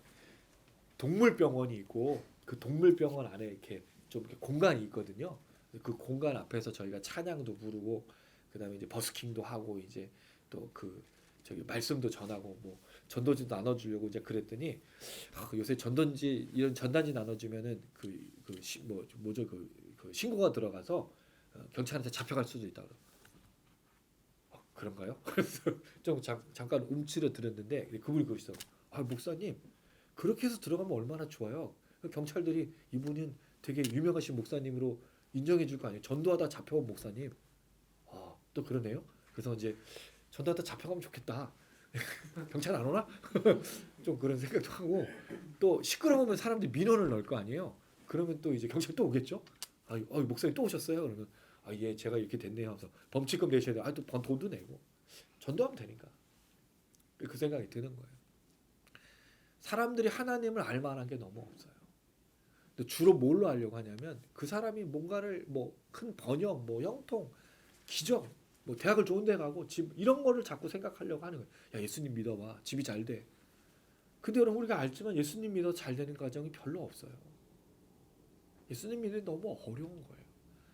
동물병원이 있고 그 동물병원 안에 이렇게 좀 이렇게 공간이 있거든요. 그 공간 앞에서 저희가 찬양도 부르고 그다음에 이제 버스킹도 하고 이제 또 그 저기 말씀도 전하고 뭐 전도지도 나눠주려고 이제 그랬더니 요새 전단지 이런 전단지 나눠주면은 그 신고가 들어가서 경찰한테 잡혀갈 수도 있다고. 그런가요? 그래서 좀 잠깐 움츠려 들었는데 그분이 그러시더라고요. 목사님 그렇게 해서 들어가면 얼마나 좋아요. 경찰들이 이분은 되게 유명하신 목사님으로 인정해 줄 거 아니에요. 전도하다 잡혀온 목사님. 또 그러네요. 그래서 이제 전도하다 잡혀가면 좋겠다. 경찰 안 오나? 좀 그런 생각도 하고 또 시끄러우면 사람들이 민원을 넣을 거 아니에요. 그러면 또 이제 경찰 또 오겠죠. 목사님 또 오셨어요? 그러면 예 제가 이렇게 됐네요 하면서 범칙금 내셔야 돼요. 또 돈도 내고 전도하면 되니까 그 생각이 드는 거예요. 사람들이 하나님을 알 만한 게 너무 없어요. 근데 주로 뭘로 하려고 하냐면 그 사람이 뭔가를 뭐 큰 번영, 뭐 형통, 기적, 뭐 대학을 좋은 데 가고 집 이런 거를 자꾸 생각하려고 하는 거예요. 야 예수님 믿어봐 집이 잘 돼. 근데 여러분 우리가 알지만 예수님 믿어 잘 되는 과정이 별로 없어요. 예수님 믿는 게 너무 어려운 거예요.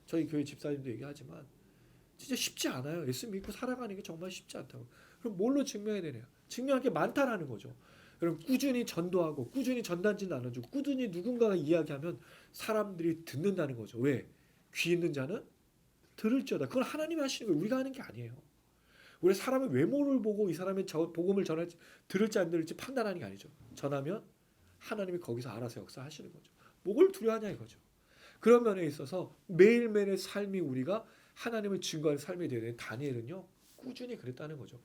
저희 교회 집사님도 얘기하지만 진짜 쉽지 않아요. 예수 믿고 살아가는 게 정말 쉽지 않다고. 그럼 뭘로 증명해야 되냐? 증명할 게 많다라는 거죠. 여러분 꾸준히 전도하고 꾸준히 전단지 나눠주고 꾸준히 누군가가 이야기하면 사람들이 듣는다는 거죠. 왜? 귀 있는 자는 들을지어다. 그건 하나님이 하시는 거예요. 우리가 하는 게 아니에요. 우리 사람의 외모를 보고 이 사람의 복음을 전할지 들을지 안 들을지 판단하는 게 아니죠. 전하면 하나님이 거기서 알아서 역사하시는 거죠. 뭐를 두려워하냐 이거죠. 그런 면에 있어서 매일매일의 삶이 우리가 하나님을 증거하는 삶이 되야 되는 다니엘은요. 꾸준히 그랬다는 거죠.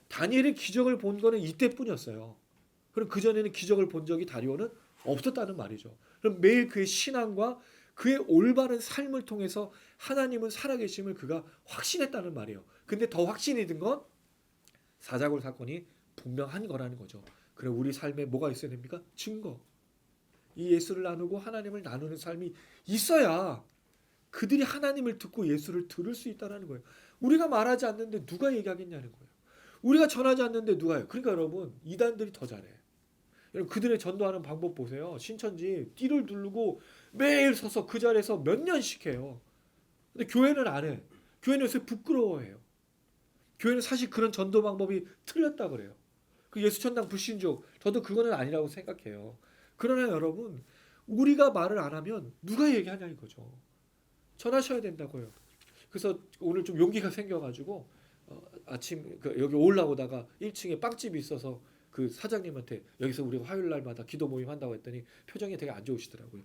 다니엘의 기적을 본 거는 이때뿐이었어요. 그럼 그전에는 기적을 본 적이 다리오는 없었다는 말이죠. 그럼 매일 그의 신앙과 그의 올바른 삶을 통해서 하나님은 살아계심을 그가 확신했다는 말이에요. 근데 더 확신이 든 건 사자굴 사건이 분명한 거라는 거죠. 그래 우리 삶에 뭐가 있어야 됩니까? 증거. 이 예수를 나누고 하나님을 나누는 삶이 있어야 그들이 하나님을 듣고 예수를 들을 수 있다는 거예요. 우리가 말하지 않는데 누가 얘기하겠냐는 거예요. 우리가 전하지 않는데 누가 해요. 그러니까 여러분 이단들이 더 잘해. 여러분 그들의 전도하는 방법 보세요. 신천지 띠를 두르고 매일 서서 그 자리에서 몇 년씩 해요. 근데 교회는 안 해. 교회는 요새 부끄러워해요. 교회는 사실 그런 전도 방법이 틀렸다 그래요. 그 예수천당 불신족 저도 그거는 아니라고 생각해요. 그러나 여러분 우리가 말을 안 하면 누가 얘기하냐 이거죠. 전하셔야 된다고요. 그래서 오늘 좀 용기가 생겨가지고 아침 여기 올라오다가 1층에 빵집이 있어서 그 사장님한테 여기서 우리가 화요일 날마다 기도 모임 한다고 했더니 표정이 되게 안 좋으시더라고요.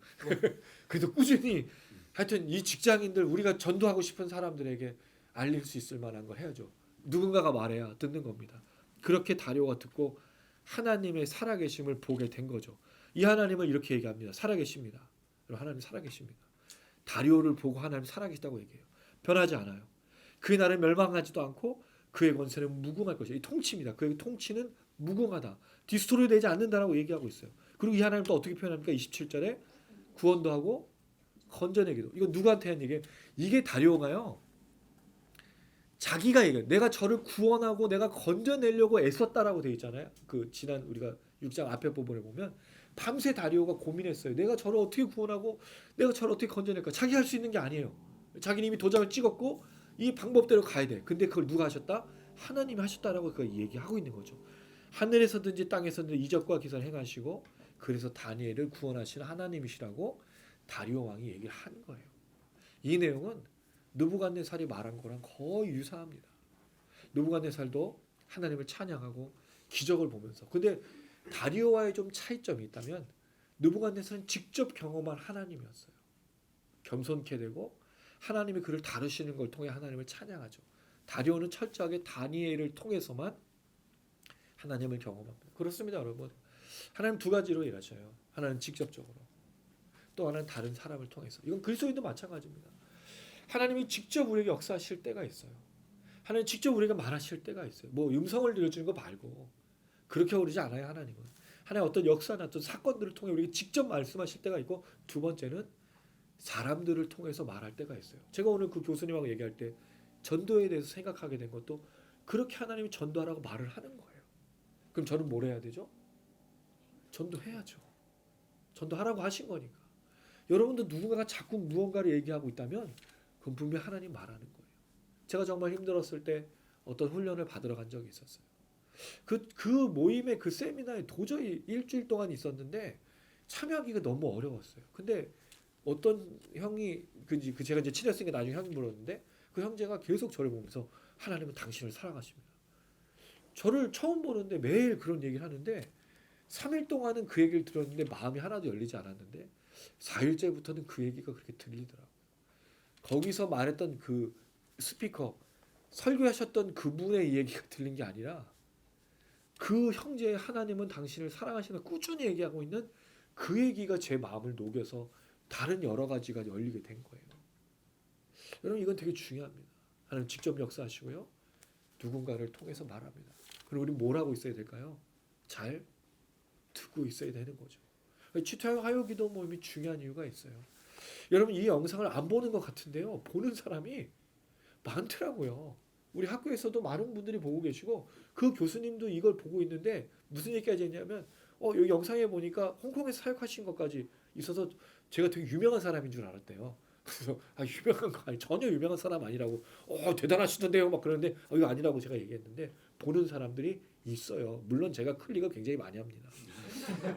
그래도 꾸준히 하여튼 이 직장인들 우리가 전도하고 싶은 사람들에게 알릴 수 있을 만한 걸 해야죠. 누군가가 말해야 듣는 겁니다. 그렇게 다리오가 듣고 하나님의 살아계심을 보게 된 거죠. 이 하나님을 이렇게 얘기합니다. 살아계십니다. 하나님 살아계십니다. 다리오를 보고 하나님 살아계시다고 얘기해요. 변하지 않아요. 그의 나라는 멸망하지도 않고 그의 권세는 무궁할 것이다. 이 통치입니다. 그의 통치는 무궁하다. 디스토리 되지 않는다라고 얘기하고 있어요. 그리고 이 하나님 또 어떻게 표현합니까? 27절에 구원도 하고 건져내기도. 이거 누구한테 한 얘기예요? 이게 다리오가요. 자기가 얘기해요. 내가 저를 구원하고 내가 건져내려고 애썼다라고 되어 있잖아요. 그 지난 우리가 6장 앞에 부분에 보면 밤새 다리오가 고민했어요. 내가 저를 어떻게 구원하고 내가 저를 어떻게 건져낼까? 자기 할 수 있는 게 아니에요. 자기는 이미 도장을 찍었고 이 방법대로 가야 돼. 근데 그걸 누가 하셨다? 하나님이 하셨다라고 그 얘기하고 있는 거죠. 하늘에서든지 땅에서든지 이적과 기사를 행하시고 그래서 다니엘을 구원하시는 하나님이시라고 다리오 왕이 얘기를 한 거예요. 이 내용은 느부갓네살이 말한 거랑 거의 유사합니다. 느부갓네살도 하나님을 찬양하고 기적을 보면서 근데 다리오와의 좀 차이점이 있다면 느부갓네살은 직접 경험한 하나님이었어요. 겸손케 되고 하나님이 그를 다루시는 걸 통해 하나님을 찬양하죠. 다리오는 철저하게 다니엘을 통해서만 하나님을 경험합니다. 그렇습니다, 여러분. 하나님 두 가지로 일하셔요. 하나는 직접적으로, 또 하나는 다른 사람을 통해서. 이건 그리스도인도 마찬가지입니다. 하나님이 직접 우리에게 역사하실 때가 있어요. 하나님 직접 우리에게 말하실 때가 있어요. 뭐 음성을 들려주는 거 말고 그렇게 오르지 않아요. 하나님은 하나님 어떤 역사나 어떤 사건들을 통해 우리에게 직접 말씀하실 때가 있고 두 번째는 사람들을 통해서 말할 때가 있어요. 제가 오늘 그 교수님하고 얘기할 때 전도에 대해서 생각하게 된 것도 그렇게 하나님이 전도하라고 말을 하는 거예요. 그럼 저는 뭘 해야 되죠? 전도해야죠. 전도하라고 하신 거니까. 여러분도 누군가가 자꾸 무언가를 얘기하고 있다면 그건 분명히 하나님 말하는 거예요. 제가 정말 힘들었을 때 어떤 훈련을 받으러 간 적이 있었어요. 그 모임에 그 세미나에 도저히 일주일 동안 있었는데 참여하기가 너무 어려웠어요. 근데 어떤 형이 제가 이제 친했으니까 나중에 형이 물었는데 그 형제가 계속 저를 보면서 하나님은 당신을 사랑하십니다. 저를 처음 보는데 매일 그런 얘기를 하는데 3일 동안은 그 얘기를 들었는데 마음이 하나도 열리지 않았는데 4일째부터는 그 얘기가 그렇게 들리더라고요. 거기서 말했던 그 스피커 설교하셨던 그분의 얘기가 들린 게 아니라 그 형제의 하나님은 당신을 사랑하시는 꾸준히 얘기하고 있는 그 얘기가 제 마음을 녹여서 다른 여러 가지가 열리게 된 거예요. 여러분 이건 되게 중요합니다. 하나님 직접 역사하시고요. 누군가를 통해서 말합니다. 그리고 우리 뭘 하고 있어야 될까요? 잘 듣고 있어야 되는 거죠. 취토형 화요기도 모임이 중요한 이유가 있어요. 여러분 이 영상을 안 보는 것 같은데요. 보는 사람이 많더라고요. 우리 학교에서도 많은 분들이 보고 계시고 그 교수님도 이걸 보고 있는데 무슨 얘기까지 했냐면 여기 영상에 보니까 홍콩에서 사역하신 것까지 있어서 제가 되게 유명한 사람인 줄 알았대요. 그래서 유명한 거 아니 전혀 유명한 사람 아니라고 대단하시던데요 막 그러는데 이거 아니라고 제가 얘기했는데 보는 사람들이 있어요. 물론 제가 클릭을 굉장히 많이 합니다.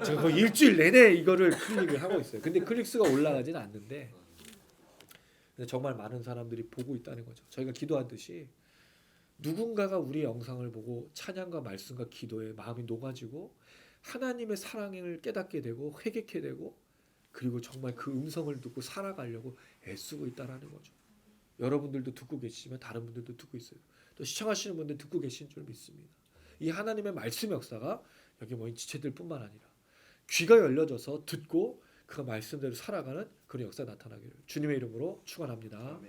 제가 거의 일주일 내내 이거를 클릭을 하고 있어요. 근데 클릭수가 올라가지는 않는데 근데 정말 많은 사람들이 보고 있다는 거죠. 저희가 기도하듯이 누군가가 우리 영상을 보고 찬양과 말씀과 기도에 마음이 녹아지고 하나님의 사랑을 깨닫게 되고 회개케 되고 그리고 정말 그 음성을 듣고 살아가려고 애쓰고 있다라는 거죠. 여러분들도 듣고 계시지만 다른 분들도 듣고 있어요. 또 시청하시는 분들 듣고 계신 줄 믿습니다. 이 하나님의 말씀 역사가 여기 모인 지체들뿐만 아니라 귀가 열려져서 듣고 그 말씀대로 살아가는 그런 역사 나타나기를 주님의 이름으로 축원합니다.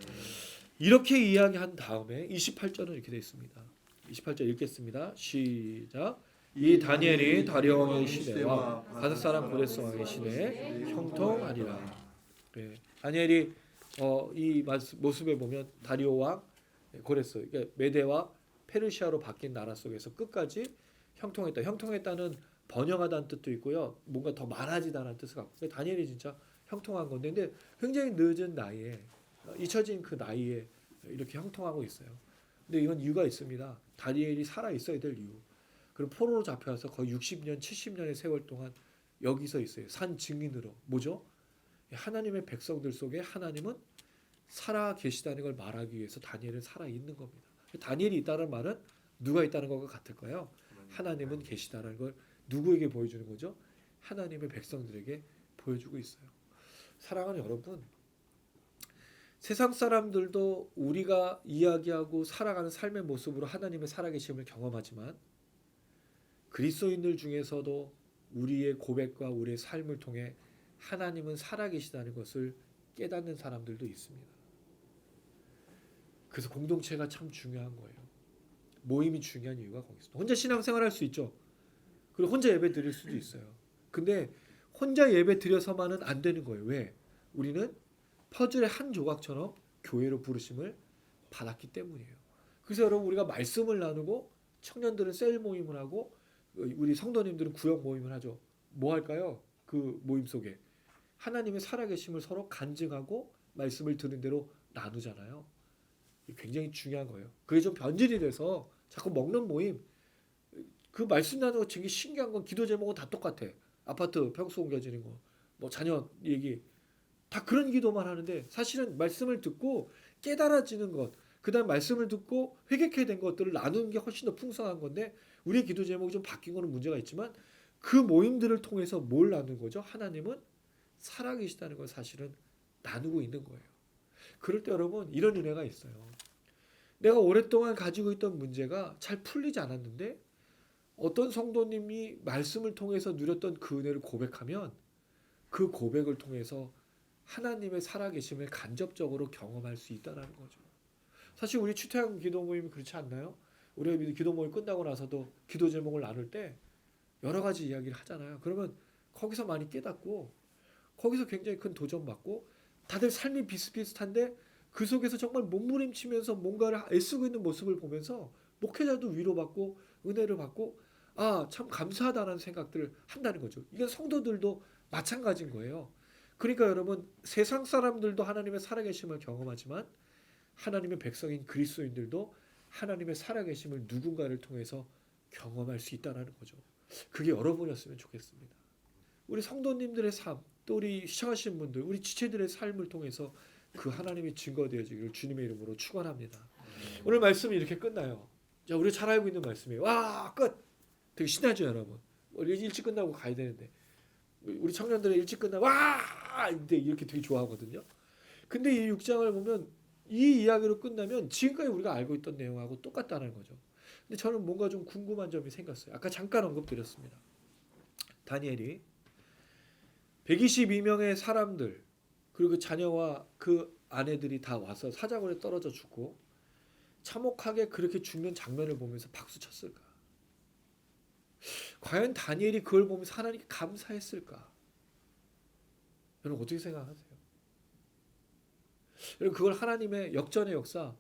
이렇게 이야기한 다음에 28절은 이렇게 되어 있습니다. 28절 읽겠습니다. 시작. 이 다니엘이 다리오 왕의 시대와 가드 사람 고레스 왕의 시대에 형통하리라. 네. 다니엘이 이 모습에 보면 다리오 왕 고레스 그러니까 메대와 페르시아로 바뀐 나라 속에서 끝까지 형통했다. 형통했다는 번영하다는 뜻도 있고요. 뭔가 더 많아지다는 뜻을 갖고. 그러니까 다니엘이 진짜 형통한 건데, 근데 굉장히 늦은 나이에 잊혀진 그 나이에 이렇게 형통하고 있어요. 근데 이건 이유가 있습니다. 다니엘이 살아 있어야 될 이유. 그럼 포로로 잡혀와서 거의 60년, 70년의 세월 동안 여기서 있어요. 산 증인으로. 뭐죠? 하나님의 백성들 속에 하나님은 살아 계시다는 걸 말하기 위해서 다니엘은 살아 있는 겁니다. 다니엘이 있다는 말은 누가 있다는 것과 같을까요? 하나님은 계시다는 걸 누구에게 보여주는 거죠? 하나님의 백성들에게 보여주고 있어요. 사랑하는 여러분, 세상 사람들도 우리가 이야기하고 살아가는 삶의 모습으로 하나님의 살아계심을 경험하지만 그리스도인들 중에서도 우리의 고백과 우리의 삶을 통해 하나님은 살아계시다는 것을 깨닫는 사람들도 있습니다. 그래서 공동체가 참 중요한 거예요. 모임이 중요한 이유가 거기 있어요. 혼자 신앙생활할 수 있죠. 그리고 혼자 예배 드릴 수도 있어요. 근데 혼자 예배 드려서만은 안 되는 거예요. 왜? 우리는 퍼즐의 한 조각처럼 교회로 부르심을 받았기 때문이에요. 그래서 여러분 우리가 말씀을 나누고 청년들은 셀 모임을 하고 우리 성도님들은 구역 모임을 하죠. 뭐 할까요? 그 모임 속에 하나님의 살아계심을 서로 간증하고 말씀을 들은 대로 나누잖아요. 굉장히 중요한 거예요. 그게 좀 변질이 돼서 자꾸 먹는 모임 그 말씀 나누고 되게 신기한 건 기도 제목은 다 똑같아. 아파트 평수 옮겨지는 거, 뭐 자녀 얘기 다 그런 기도만 하는데 사실은 말씀을 듣고 깨달아지는 것, 그다음 말씀을 듣고 회개케 된 것들을 나누는 게 훨씬 더 풍성한 건데 우리의 기도 제목이 좀 바뀐 거는 문제가 있지만 그 모임들을 통해서 뭘 나누는 거죠? 하나님은 살아계시다는 걸 사실은 나누고 있는 거예요. 그럴 때 여러분 이런 은혜가 있어요. 내가 오랫동안 가지고 있던 문제가 잘 풀리지 않았는데 어떤 성도님이 말씀을 통해서 누렸던 그 은혜를 고백하면 그 고백을 통해서 하나님의 살아계심을 간접적으로 경험할 수 있다는 거죠. 사실 우리 추태양 기도 모임이 그렇지 않나요? 우리가 기도 모임 끝나고 나서도 기도 제목을 나눌 때 여러 가지 이야기를 하잖아요. 그러면 거기서 많이 깨닫고 거기서 굉장히 큰 도전 받고 다들 삶이 비슷비슷한데 그 속에서 정말 몸부림치면서 뭔가를 애쓰고 있는 모습을 보면서 목회자도 위로받고 은혜를 받고 참 감사하다는 생각들을 한다는 거죠. 이건 성도들도 마찬가지인 거예요. 그러니까 여러분 세상 사람들도 하나님의 살아계심을 경험하지만 하나님의 백성인 그리스도인들도 하나님의 살아계심을 누군가를 통해서 경험할 수 있다는 거죠. 그게 여러분이었으면 좋겠습니다. 우리 성도님들의 삶, 또 우리 시청하시는 분들, 우리 지체들의 삶을 통해서 그 하나님이 증거되어지기를 주님의 이름으로 축원합니다. 오늘 말씀이 이렇게 끝나요. 자, 우리 잘 알고 있는 말씀이에요. 와, 끝! 되게 신나죠, 여러분. 우리 일찍 끝나고 가야 되는데 우리 청년들은 일찍 끝나고 와! 이렇게 되게 좋아하거든요. 근데 이 6장을 보면 이 이야기로 끝나면 지금까지 우리가 알고 있던 내용하고 똑같다는 거죠. 근데 저는 뭔가 좀 궁금한 점이 생겼어요. 아까 잠깐 언급드렸습니다. 다니엘이 122명의 사람들 그리고 그 자녀와 그 아내들이 다 와서 사자굴에 떨어져 죽고 참혹하게 그렇게 죽는 장면을 보면서 박수 쳤을까? 과연 다니엘이 그걸 보면서 하나님께 감사했을까? 여러분 어떻게 생각하세요? 여러분 그걸 하나님의 역전의 역사,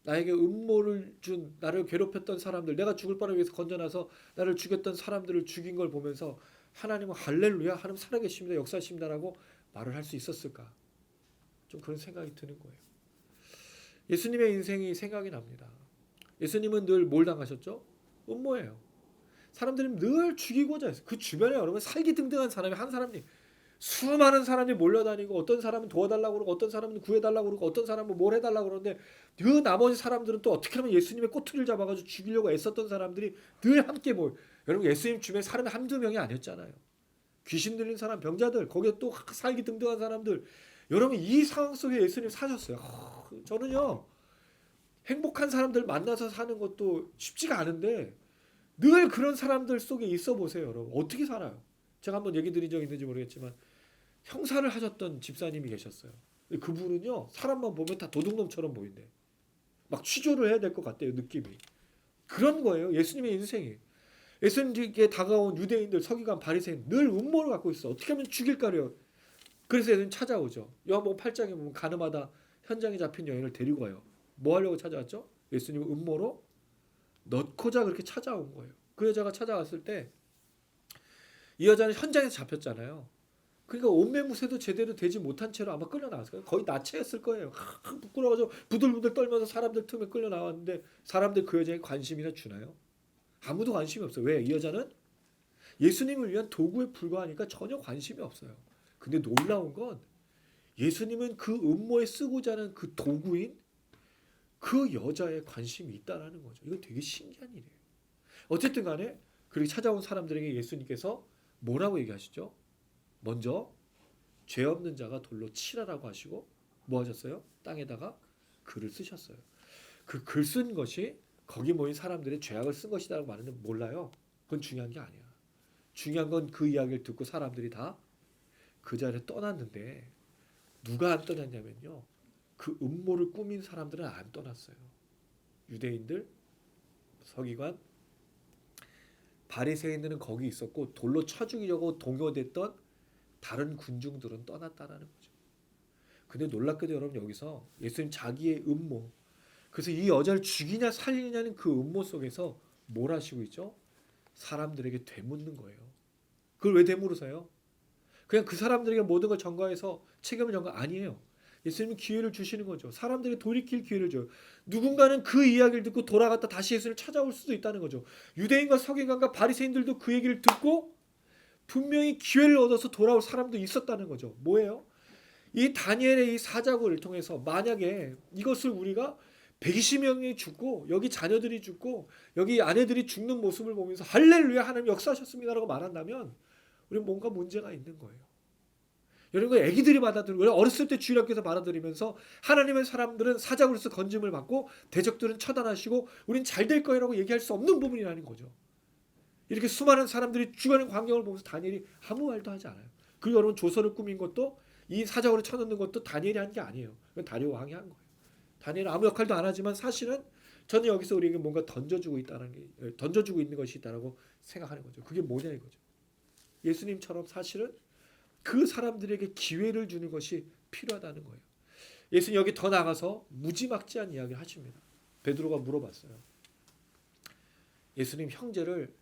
나에게 음모를 준 나를 괴롭혔던 사람들, 내가 죽을 뻔하기 위해서 건져놔서 나를 죽였던 사람들을 죽인 걸 보면서 하나님은 할렐루야, 하나님 살아계십니다, 역사하십니다라고 말을 할 수 있었을까? 좀 그런 생각이 드는 거예요. 예수님의 인생이 생각이 납니다. 예수님은 늘 뭘 당하셨죠? 음모예요. 사람들이 늘 죽이고자 했어요. 그 주변에 여러분 살기등등한 사람이 한 사람이 수많은 사람이 몰려다니고 어떤 사람은 도와달라고 그러고 어떤 사람은 구해달라고 그러고 어떤 사람은 뭘 해달라고 그러는데 그 나머지 사람들은 또 어떻게 하면 예수님의 꼬투리를 잡아가지고 죽이려고 애썼던 사람들이 늘 함께 모여. 여러분 예수님 주변에 사람이 한두 명이 아니었잖아요. 귀신 들린 사람, 병자들, 거기에 또 살기등등한 사람들. 여러분 이 상황 속에 예수님 사셨어요. 저는요 행복한 사람들 만나서 사는 것도 쉽지가 않은데 늘 그런 사람들 속에 있어 보세요. 여러분 어떻게 살아요? 제가 한번 얘기 드린 적 있는지 모르겠지만 형사를 하셨던 집사님이 계셨어요. 그분은요 사람만 보면 다 도둑놈처럼 보인대. 막 취조를 해야 될 것 같대요. 느낌이. 그런 거예요. 예수님의 인생이. 예수님께 다가온 유대인들, 서기관, 바리새인 늘 음모를 갖고 있어. 어떻게 하면 죽일까요? 그래서 예수님 찾아오죠. 요한복음 8장에 보면 가늠하다 현장에 잡힌 여인을 데리고 와요. 뭐 하려고 찾아왔죠? 예수님은 음모로 넣고자 그렇게 찾아온 거예요. 그 여자가 찾아왔을 때 이 여자는 현장에서 잡혔잖아요. 그러니까 옷매무새도 제대로 되지 못한 채로 아마 끌려 나왔을 거예요. 거의 나체였을 거예요. 부끄러워서 부들부들 떨면서 사람들 틈에 끌려 나왔는데 사람들 그 여자에 관심이나 주나요? 아무도 관심이 없어요. 왜? 이 여자는 예수님을 위한 도구에 불과하니까 전혀 관심이 없어요. 근데 놀라운 건 예수님은 그 음모에 쓰고자 하는 그 도구인 그 여자에 관심이 있다라는 거죠. 이거 되게 신기한 일이에요. 어쨌든 간에 그렇게 찾아온 사람들에게 예수님께서 뭐라고 얘기하시죠? 먼저 죄 없는 자가 돌로 치라라고 하시고 뭐 하셨어요? 땅에다가 글을 쓰셨어요. 그 글 쓴 것이 거기 모인 사람들의 죄악을 쓴 것이라고 말하는데 몰라요. 그건 중요한 게 아니야. 중요한 건 그 이야기를 듣고 사람들이 다 그 자리에 떠났는데 누가 안 떠났냐면요. 그 음모를 꾸민 사람들은 안 떠났어요. 유대인들, 서기관, 바리새인들은 거기 있었고 돌로 쳐 죽이려고 동요됐던 다른 군중들은 떠났다라는 거죠. 근데 놀랍게도 여러분 여기서 예수님 자기의 음모, 그래서 이 여자를 죽이냐 살리냐는 그 음모 속에서 뭘 하시고 있죠? 사람들에게 되묻는 거예요. 그걸 왜 되물으세요? 그냥 그 사람들에게 모든 걸 전가해서 책임을 전가 아니에요. 예수님은 기회를 주시는 거죠. 사람들이 돌이킬 기회를 줘요. 누군가는 그 이야기를 듣고 돌아갔다 다시 예수님을 찾아올 수도 있다는 거죠. 유대인과 서기관과 바리새인들도 그 얘기를 듣고 분명히 기회를 얻어서 돌아올 사람도 있었다는 거죠. 뭐예요? 이 다니엘의 이 사자굴을 통해서 만약에 이것을 우리가 120명이 죽고 여기 자녀들이 죽고 여기 아내들이 죽는 모습을 보면서 할렐루야 하나님 역사하셨습니다라고 말한다면 우리는 뭔가 문제가 있는 거예요. 여러분 애기들이 받아들이고 어렸을 때 주일학교에서 받아들이면서 하나님의 사람들은 사자굴에서 건짐을 받고 대적들은 처단하시고 우린 잘 될 거라고 얘기할 수 없는 부분이라는 거죠. 이렇게 수많은 사람들이 죽어가는 광경을 보면서 다니엘이 아무 말도 하지 않아요. 그리고 여러분 조서를 꾸민 것도 이 사자굴에 쳐넣는 것도 다니엘이 한 게 아니에요. 그건 다리오 왕이 한 거예요. 다니엘은 아무 역할도 안 하지만 사실은 저는 여기서 우리에게 뭔가 던져주고 있는 것이 있다라고 생각하는 거죠. 그게 뭐냐 이거죠. 예수님처럼 사실은 그 사람들에게 기회를 주는 것이 필요하다는 거예요. 예수님 여기 더 나가서 무지막지한 이야기를 하십니다. 베드로가 물어봤어요. 예수님 형제를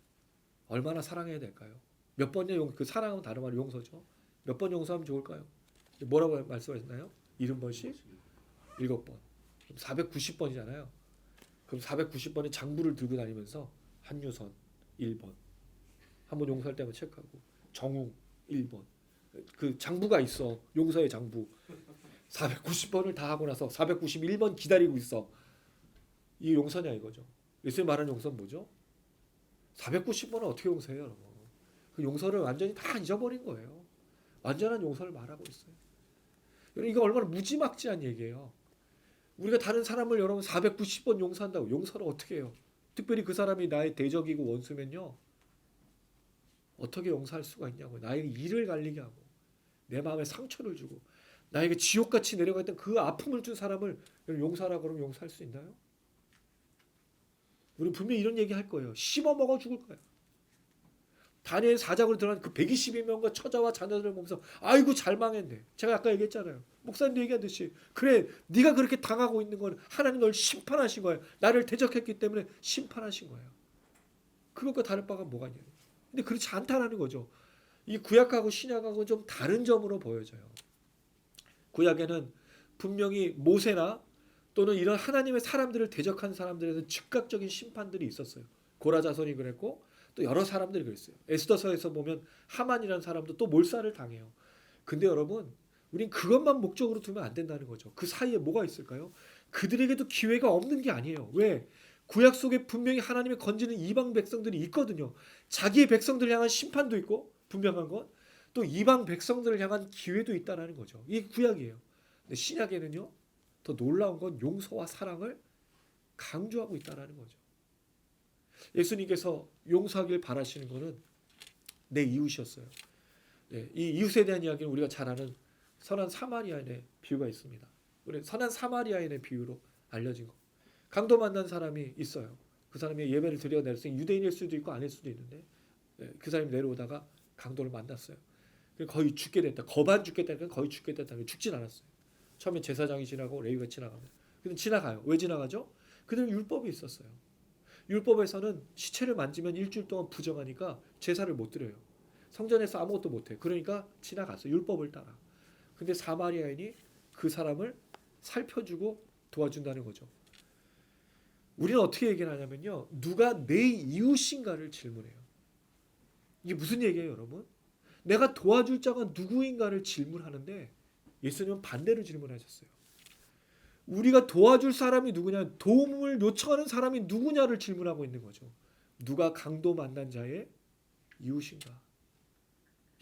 얼마나 사랑해야 될까요? 몇 번이나 그 사랑은 다른 말로 용서죠. 몇 번 용서하면 좋을까요? 뭐라고 말씀하셨나요? 70번씩 7번. 490번이잖아요. 그럼 490번의 장부를 들고 다니면서 한유선 1번. 한번 용서할 때만 체크하고 정웅 1번. 그 장부가 있어. 용서의 장부. 490번을 다 하고 나서 491번 기다리고 있어. 이 용서냐 이거죠. 예수님 말하는 용서는 뭐죠? 490번을 어떻게 용서해요, 여러분? 그 용서를 완전히 다 잊어버린 거예요. 완전한 용서를 말하고 있어요. 여러분 이거 얼마나 무지막지한 얘기예요. 우리가 다른 사람을 여러분 490번 용서한다고 용서를 어떻게 해요? 특별히 그 사람이 나의 대적이고 원수면요. 어떻게 용서할 수가 있냐고요. 나에게 이를 갈리게 하고 내 마음에 상처를 주고 나에게 지옥같이 내려갔던 그 아픔을 준 사람을 용서하라고 그러면 용서할 수 있나요? 우리 분명히 이런 얘기 할 거예요. 씹어먹어 죽을 거예요. 다니엘 사자굴에 들어간 그 122명과 처자와 자녀들을 보면서 아이고 잘 망했네. 제가 아까 얘기했잖아요. 목사님도 얘기하듯이 그래 네가 그렇게 당하고 있는 건 하나님 널 심판하신 거예요. 나를 대적했기 때문에 심판하신 거예요. 그것과 다를 바가 뭐가 있냐. 근데 그렇지 않다라는 거죠. 이 구약하고 신약하고 좀 다른 점으로 보여져요. 구약에는 분명히 모세나 또는 이런 하나님의 사람들을 대적한 사람들에 대해서 즉각적인 심판들이 있었어요. 고라 자손이 그랬고 또 여러 사람들이 그랬어요. 에스더서에서 보면 하만이라는 사람도 또 몰살을 당해요. 근데 여러분, 우린 그것만 목적으로 두면 안 된다는 거죠. 그 사이에 뭐가 있을까요? 그들에게도 기회가 없는 게 아니에요. 왜? 구약 속에 분명히 하나님의 건지는 이방 백성들이 있거든요. 자기의 백성들을 향한 심판도 있고 분명한 건 또 이방 백성들을 향한 기회도 있다는 거죠. 이게 구약이에요. 근데 신약에는요, 더 놀라운 건 용서와 사랑을 강조하고 있다는 거죠. 예수님께서 용서하길 바라시는 것은 내 이웃이었어요. 네, 이 이웃에 대한 이야기는 우리가 잘 아는 선한 사마리아인의 비유가 있습니다. 우리 선한 사마리아인의 비유로 알려진 거. 강도 만난 사람이 있어요. 그 사람이 예배를 드려 내렸으니 유대인일 수도 있고 아닐 수도 있는데 그 사람이 내려오다가 강도를 만났어요. 거의 죽게 됐다. 거반 죽게 됐다는 건 거의 죽게 됐다는 게 죽진 않았어요. 처음에 제사장이 지나고 레위가 지나갑니다. 근데 지나가요. 왜 지나가죠? 그들은 율법이 있었어요. 율법에서는 시체를 만지면 일주일 동안 부정하니까 제사를 못 드려요. 성전에서 아무것도 못해요. 그러니까 지나갔어요. 율법을 따라. 근데 사마리아인이 그 사람을 살펴주고 도와준다는 거죠. 우리는 어떻게 얘기를 하냐면요. 누가 내 이웃인가를 질문해요. 이게 무슨 얘기예요, 여러분? 내가 도와줄 자가 누구인가를 질문하는데 예수님은 반대로 질문하셨어요. 우리가 도와줄 사람이 누구냐, 도움을 요청하는 사람이 누구냐를 질문하고 있는 거죠. 누가 강도 만난 자의 이웃인가?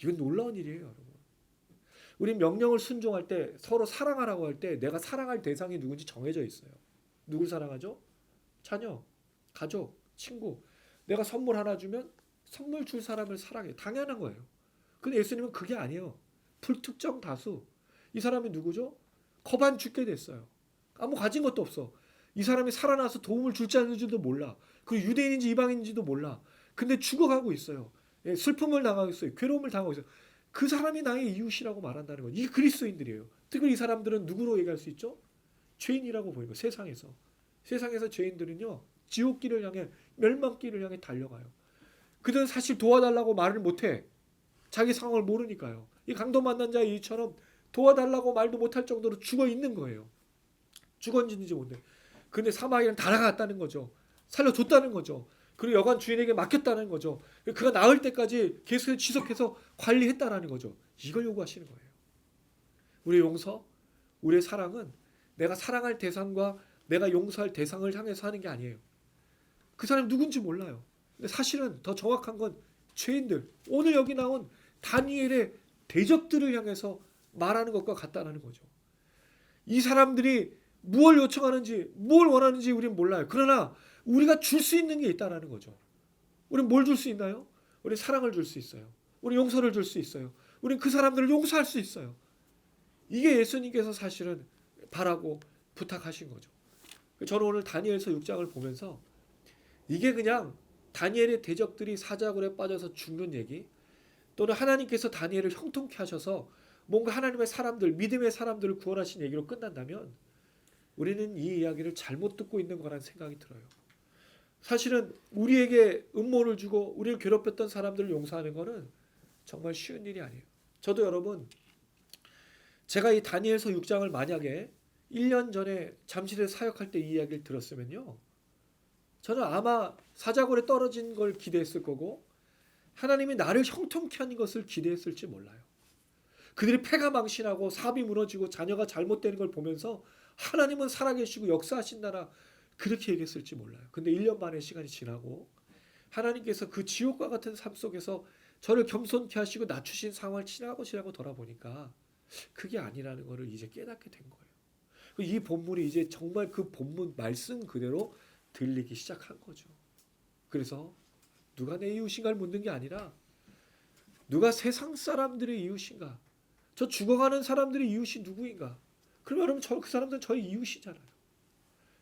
이건 놀라운 일이에요, 여러분. 우리 명령을 순종할 때 서로 사랑하라고 할 때 내가 사랑할 대상이 누군지 정해져 있어요. 누굴 사랑하죠? 자녀, 가족, 친구. 내가 선물 하나 주면 선물 줄 사람을 사랑해. 당연한 거예요. 근데 예수님은 그게 아니에요. 불특정 다수. 이 사람이 누구죠? 거반 죽게 됐어요. 아무 가진 것도 없어. 이 사람이 살아나서 도움을 줄지 않을지도 몰라. 그 유대인인지 이방인지도 몰라. 근데 죽어가고 있어요. 슬픔을 당하고 있어요. 괴로움을 당하고 있어요. 그 사람이 나의 이웃이라고 말한다는 거예요. 이게 그리스도인들이에요. 특히 이 사람들은 누구로 얘기할 수 있죠? 죄인이라고 보이고 세상에서. 세상에서 죄인들은요. 지옥길을 향해 멸망길을 향해 달려가요. 그들은 사실 도와달라고 말을 못해. 자기 상황을 모르니까요. 이 강도 만난 자의 이처럼 도와달라고 말도 못할 정도로 죽어 있는 거예요. 죽었는지 못해. 근데 사마리아는 달아갔다는 거죠. 살려줬다는 거죠. 그리고 여관 주인에게 맡겼다는 거죠. 그가 나을 때까지 계속 지속해서 관리했다라는 거죠. 이걸 요구하시는 거예요. 우리의 용서, 우리의 사랑은 내가 사랑할 대상과 내가 용서할 대상을 향해서 하는 게 아니에요. 그 사람이 누군지 몰라요. 근데 사실은 더 정확한 건 죄인들, 오늘 여기 나온 다니엘의 대적들을 향해서 말하는 것과 같다는 거죠. 이 사람들이 무엇을 요청하는지, 무엇을 원하는지 우리는 몰라요. 그러나 우리가 줄 수 있는 게 있다는 거죠. 우리는 뭘 줄 수 있나요? 우리 사랑을 줄 수 있어요. 우리 용서를 줄 수 있어요. 우리는 그 사람들을 용서할 수 있어요. 이게 예수님께서 사실은 바라고 부탁하신 거죠. 저는 오늘 다니엘서 6장을 보면서 이게 그냥 다니엘의 대적들이 사자굴에 빠져서 죽는 얘기, 또는 하나님께서 다니엘을 형통케 하셔서 뭔가 하나님의 사람들, 믿음의 사람들을 구원하신 얘기로 끝난다면 우리는 이 이야기를 잘못 듣고 있는 거라는 생각이 들어요. 사실은 우리에게 음모를 주고 우리를 괴롭혔던 사람들을 용서하는 거는 정말 쉬운 일이 아니에요. 저도 여러분, 제가 이 다니엘서 6장을 만약에 1년 전에 잠실에서 사역할 때 이 이야기를 들었으면요, 저는 아마 사자굴에 떨어진 걸 기대했을 거고 하나님이 나를 형통케 하는 것을 기대했을지 몰라요. 그들이 패가 망신하고 사업이 무너지고 자녀가 잘못되는 걸 보면서 하나님은 살아계시고 역사하신다나 그렇게 얘기했을지 몰라요. 근데 1년 만의 시간이 지나고 하나님께서 그 지옥과 같은 삶 속에서 저를 겸손케 하시고 낮추신 상황을 지나고 돌아보니까 그게 아니라는 것을 이제 깨닫게 된 거예요. 이 본문이 이제 정말 그 본문 말씀 그대로 들리기 시작한 거죠. 그래서 누가 내 이웃인가를 묻는 게 아니라 누가 세상 사람들의 이웃인가? 저 죽어가는 사람들의 이웃이 누구인가? 그러면 여러분, 그 사람들은 저희 이웃이잖아요.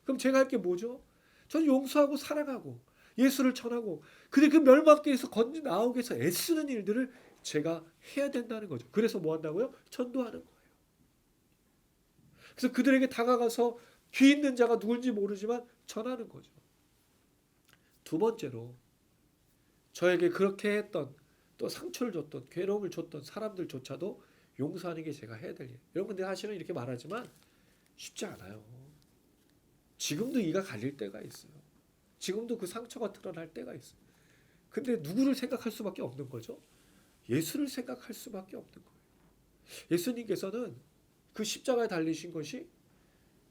그럼 제가 할 게 뭐죠? 저는 용서하고 사랑하고 예수를 전하고 그들 그 멸망길에서 건져 나오기 위해서 애쓰는 일들을 제가 해야 된다는 거죠. 그래서 뭐 한다고요? 전도하는 거예요. 그래서 그들에게 다가가서 귀 있는 자가 누군지 모르지만 전하는 거죠. 두 번째로 저에게 그렇게 했던 또 상처를 줬던 괴로움을 줬던 사람들조차도 용서하는 게 제가 해야 될 일. 여러분, 근데 사실은 이렇게 말하지만 쉽지 않아요. 지금도 이가 갈릴 때가 있어요. 지금도 그 상처가 드러날 때가 있어요. 근데 누구를 생각할 수밖에 없는 거죠? 예수를 생각할 수밖에 없는 거예요. 예수님께서는 그 십자가에 달리신 것이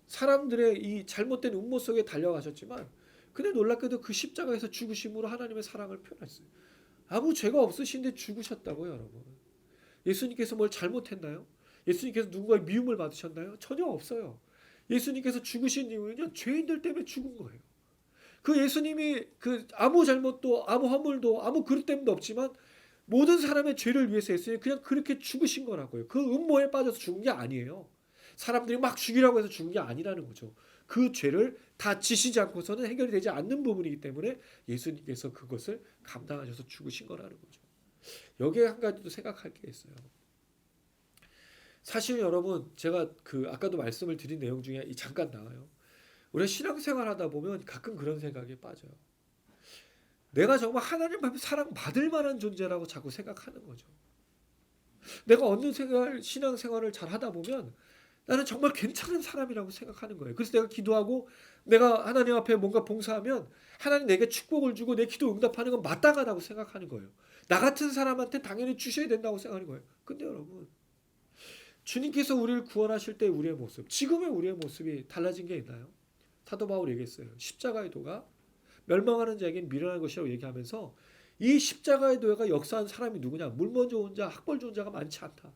사람들의 이 잘못된 음모 속에 달려가셨지만, 근데 놀랍게도 그 십자가에서 죽으심으로 하나님의 사랑을 표현했어요. 아무 죄가 없으신데 죽으셨다고요, 여러분. 예수님께서 뭘 잘못했나요? 예수님께서 누군가의 미움을 받으셨나요? 전혀 없어요. 예수님께서 죽으신 이유는요, 죄인들 때문에 죽은 거예요. 그 예수님이 그 아무 잘못도 아무 허물도 아무 그릇 때문도 없지만 모든 사람의 죄를 위해서 했으니 그냥 그렇게 죽으신 거라고요. 그 음모에 빠져서 죽은 게 아니에요. 사람들이 막 죽이라고 해서 죽은 게 아니라는 거죠. 그 죄를 다 지시지 않고서는 해결이 되지 않는 부분이기 때문에 예수님께서 그것을 감당하셔서 죽으신 거라는 거죠. 여기에 한 가지 또 생각할 게 있어요. 사실 여러분, 제가 그 아까도 말씀을 드린 내용 중에 잠깐 나와요. 우리가 신앙생활 하다 보면 가끔 그런 생각에 빠져요. 내가 정말 하나님 앞에 사랑받을 만한 존재라고 자꾸 생각하는 거죠. 내가 어느 신앙생활을 잘 하다 보면 나는 정말 괜찮은 사람이라고 생각하는 거예요. 그래서 내가 기도하고 내가 하나님 앞에 뭔가 봉사하면 하나님 내게 축복을 주고 내 기도 응답하는 건 마땅하다고 생각하는 거예요. 나 같은 사람한테 당연히 주셔야 된다고 생각하는 거예요. 근데 여러분, 주님께서 우리를 구원하실 때 우리의 모습, 지금의 우리의 모습이 달라진 게 있나요? 사도 바울이 얘기했어요. 십자가의 도가 멸망하는 자에게는 미련한 것이라고 얘기하면서 이 십자가의 도가 역사한 사람이 누구냐? 물먼 좋은 자, 학벌 좋은 자가 많지 않다.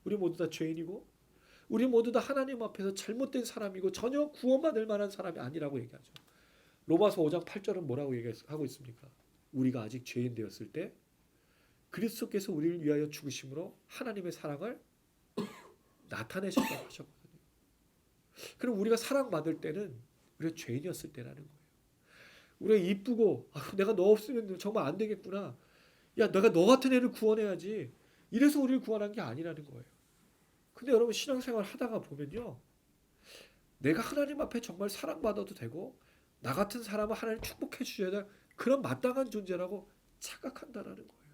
우리 모두 다 죄인이고 우리 모두 다 하나님 앞에서 잘못된 사람이고 전혀 구원받을 만한 사람이 아니라고 얘기하죠. 로마서 5장 8절은 뭐라고 얘기하고 있습니까? 우리가 아직 죄인 되었을 때 그리스도께서 우리를 위하여 죽으심으로 하나님의 사랑을 나타내셨다고 하셨거든요. 그럼 우리가 사랑받을 때는 우리가 죄인이었을 때라는 거예요. 우리가 이쁘고 내가 너 없으면 정말 안 되겠구나. 야, 내가 너 같은 애를 구원해야지. 이래서 우리를 구원한 게 아니라는 거예요. 근데 여러분, 신앙생활 하다가 보면요, 내가 하나님 앞에 정말 사랑받아도 되고 나 같은 사람은 하나님 축복해 주셔야 될 그런 마땅한 존재라고 착각한다라는 거예요.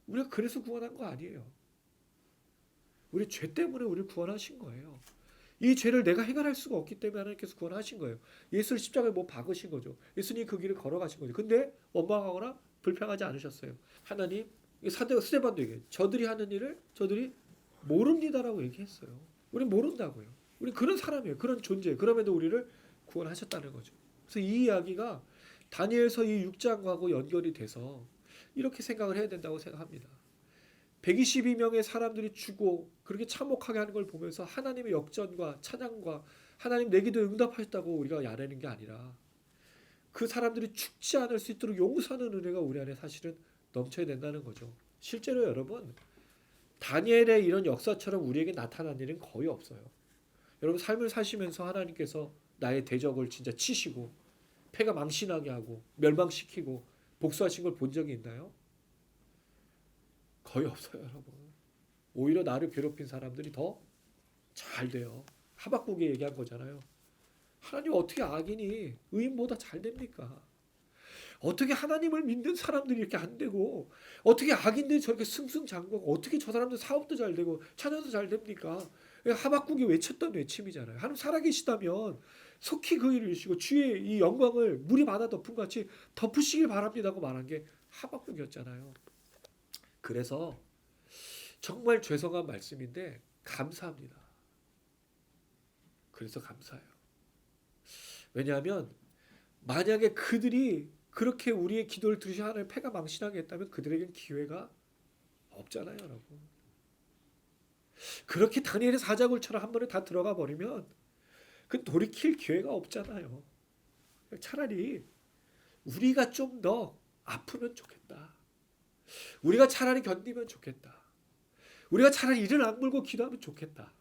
우리가 그래서 구원한 거 아니에요. 우리 죄 때문에 우리를 구원하신 거예요. 이 죄를 내가 해결할 수가 없기 때문에 하나님께서 구원하신 거예요. 예수를 십자가에 못 박으신 거죠. 예수님이 그 길을 걸어가신 거죠. 근데 원망하거나 불평하지 않으셨어요. 하나님, 스데반도 얘기해요. 저들이 하는 일을 저들이 모릅니다라고 얘기했어요. 우린 모른다고요. 우리 그런 사람이에요. 그런 존재. 그럼에도 우리를 구원하셨다는 거죠. 그래서 이 이야기가 다니엘서 이 6장하고 연결이 돼서 이렇게 생각을 해야 된다고 생각합니다. 122명의 사람들이 죽고 그렇게 참혹하게 하는 걸 보면서 하나님의 역전과 찬양과 하나님 내 기도에 응답하셨다고 우리가 야래는 게 아니라 그 사람들이 죽지 않을 수 있도록 용서하는 은혜가 우리 안에 사실은 넘쳐야 된다는 거죠. 실제로 여러분, 다니엘의 이런 역사처럼 우리에게 나타난 일은 거의 없어요. 여러분, 삶을 사시면서 하나님께서 나의 대적을 진짜 치시고 패가 망신하게 하고 멸망시키고 복수하신 걸 본 적이 있나요? 거의 없어요, 여러분. 오히려 나를 괴롭힌 사람들이 더 잘 돼요. 하박국이 얘기한 거잖아요. 하나님 어떻게 악인이 의인보다 잘 됩니까? 어떻게 하나님을 믿는 사람들이 이렇게 안 되고 어떻게 악인들이 저렇게 승승장구하고 어떻게 저 사람들 사업도 잘 되고 찬양도 잘 됩니까? 하박국이 외쳤던 외침이잖아요. 하나님 살아계시다면 속히 그 일을 이루시고 주의 이 영광을 물이 많아 덮은 같이 덮으시길 바랍니다고 말한 게 하박국이었잖아요. 그래서 정말 죄송한 말씀인데 감사합니다. 그래서 감사해요. 왜냐하면 만약에 그들이 그렇게 우리의 기도를 들으시 하나님 패가 망신하게 했다면 그들에겐 기회가 없잖아요, 여러분. 그렇게 다니엘의 사자굴처럼 한 번에 다 들어가 버리면 그 돌이킬 기회가 없잖아요. 차라리 우리가 좀 더 아프면 좋겠다. 우리가 차라리 견디면 좋겠다. 우리가 차라리 이를 악물고 기도하면 좋겠다.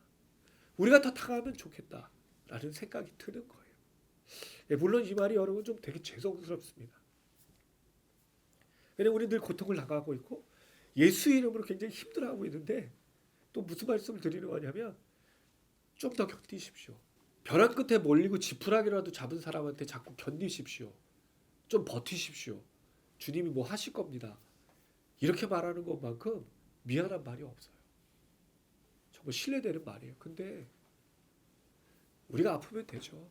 우리가 더 당하면 좋겠다. 라는 생각이 드는 거예요. 물론 이 말이 여러분 좀 되게 죄송스럽습니다. 왜냐하면 우리 늘 고통을 당하고 있고 예수 이름으로 굉장히 힘들어하고 있는데 또 무슨 말씀을 드리는 거냐면 좀 더 견디십시오. 벼랑 끝에 몰리고 지푸라기라도 잡은 사람한테 자꾸 견디십시오. 좀 버티십시오. 주님이 뭐 하실 겁니다. 이렇게 말하는 것만큼 미안한 말이 없어요. 정말 신뢰되는 말이에요. 근데 우리가 아프면 되죠.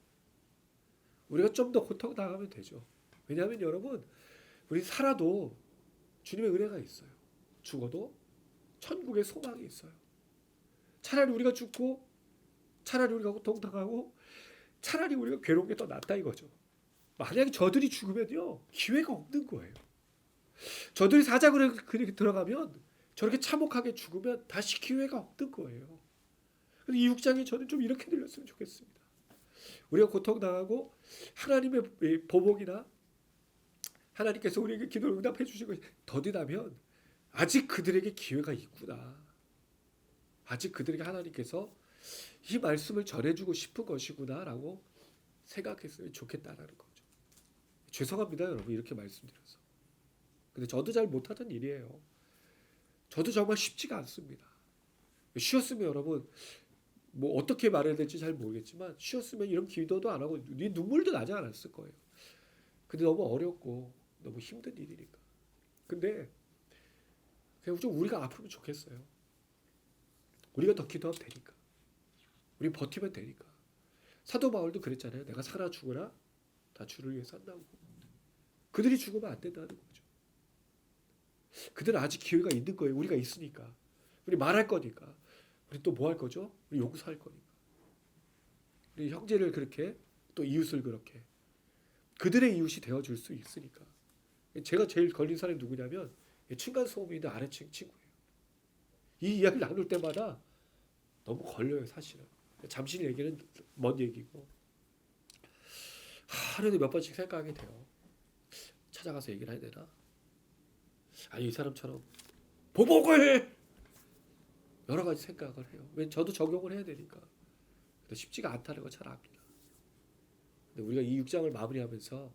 우리가 좀 더 고통 당하면 되죠. 왜냐하면 여러분, 우리 살아도 주님의 은혜가 있어요. 죽어도 천국의 소망이 있어요. 차라리 우리가 죽고, 차라리 우리가 고통 당하고, 차라리 우리가 괴로운 게 더 낫다 이거죠. 만약에 저들이 죽으면요, 기회가 없는 거예요. 저들이 사자굴에 들어가면 저렇게 참혹하게 죽으면 다시 기회가 없는 거예요. 그래서 이 6장이 저는 좀 이렇게 들렸으면 좋겠습니다. 우리가 고통당하고 하나님의 보복이나 하나님께서 우리에게 기도를 응답해 주신 것이 더디다면 아직 그들에게 기회가 있구나. 아직 그들에게 하나님께서 이 말씀을 전해주고 싶은 것이구나 라고 생각했으면 좋겠다라는 거죠. 죄송합니다 여러분, 이렇게 말씀드려서. 근데 저도 잘 못하던 일이에요. 저도 정말 쉽지가 않습니다. 쉬었으면 여러분, 뭐 어떻게 말해야 될지 잘 모르겠지만 쉬었으면 이런 기도도 안 하고 눈물도 나지 않았을 거예요. 근데 너무 어렵고 너무 힘든 일이니까. 근데 그냥 좀 우리가 아프면 좋겠어요. 우리가 더 기도하면 되니까. 우리 버티면 되니까. 사도 바울도 그랬잖아요. 내가 살아 죽으나 다 주를 위해 산다고. 그들이 죽으면 안 된다는 거죠. 그들은 아직 기회가 있는 거예요. 우리가 있으니까. 우리 말할 거니까. 우리 또 뭐 할 거죠? 우리 용서할 거니까. 우리 형제를 그렇게, 또 이웃을 그렇게. 그들의 이웃이 되어줄 수 있으니까. 제가 제일 걸린 사람이 누구냐면 층간소음인데 아래층 친구예요. 이 이야기를 나눌 때마다 너무 걸려요 사실은. 잠시 얘기는 먼 얘기고. 하루에도 몇 번씩 생각하게 돼요. 찾아가서 얘기를 해야 되나? 아니 이 사람처럼 보복을 여러 가지 생각을 해요. 왜 저도 적용을 해야 되니까. 근데 쉽지가 않다는 거 잘 압니다. 근데 우리가 이 6장을 마무리하면서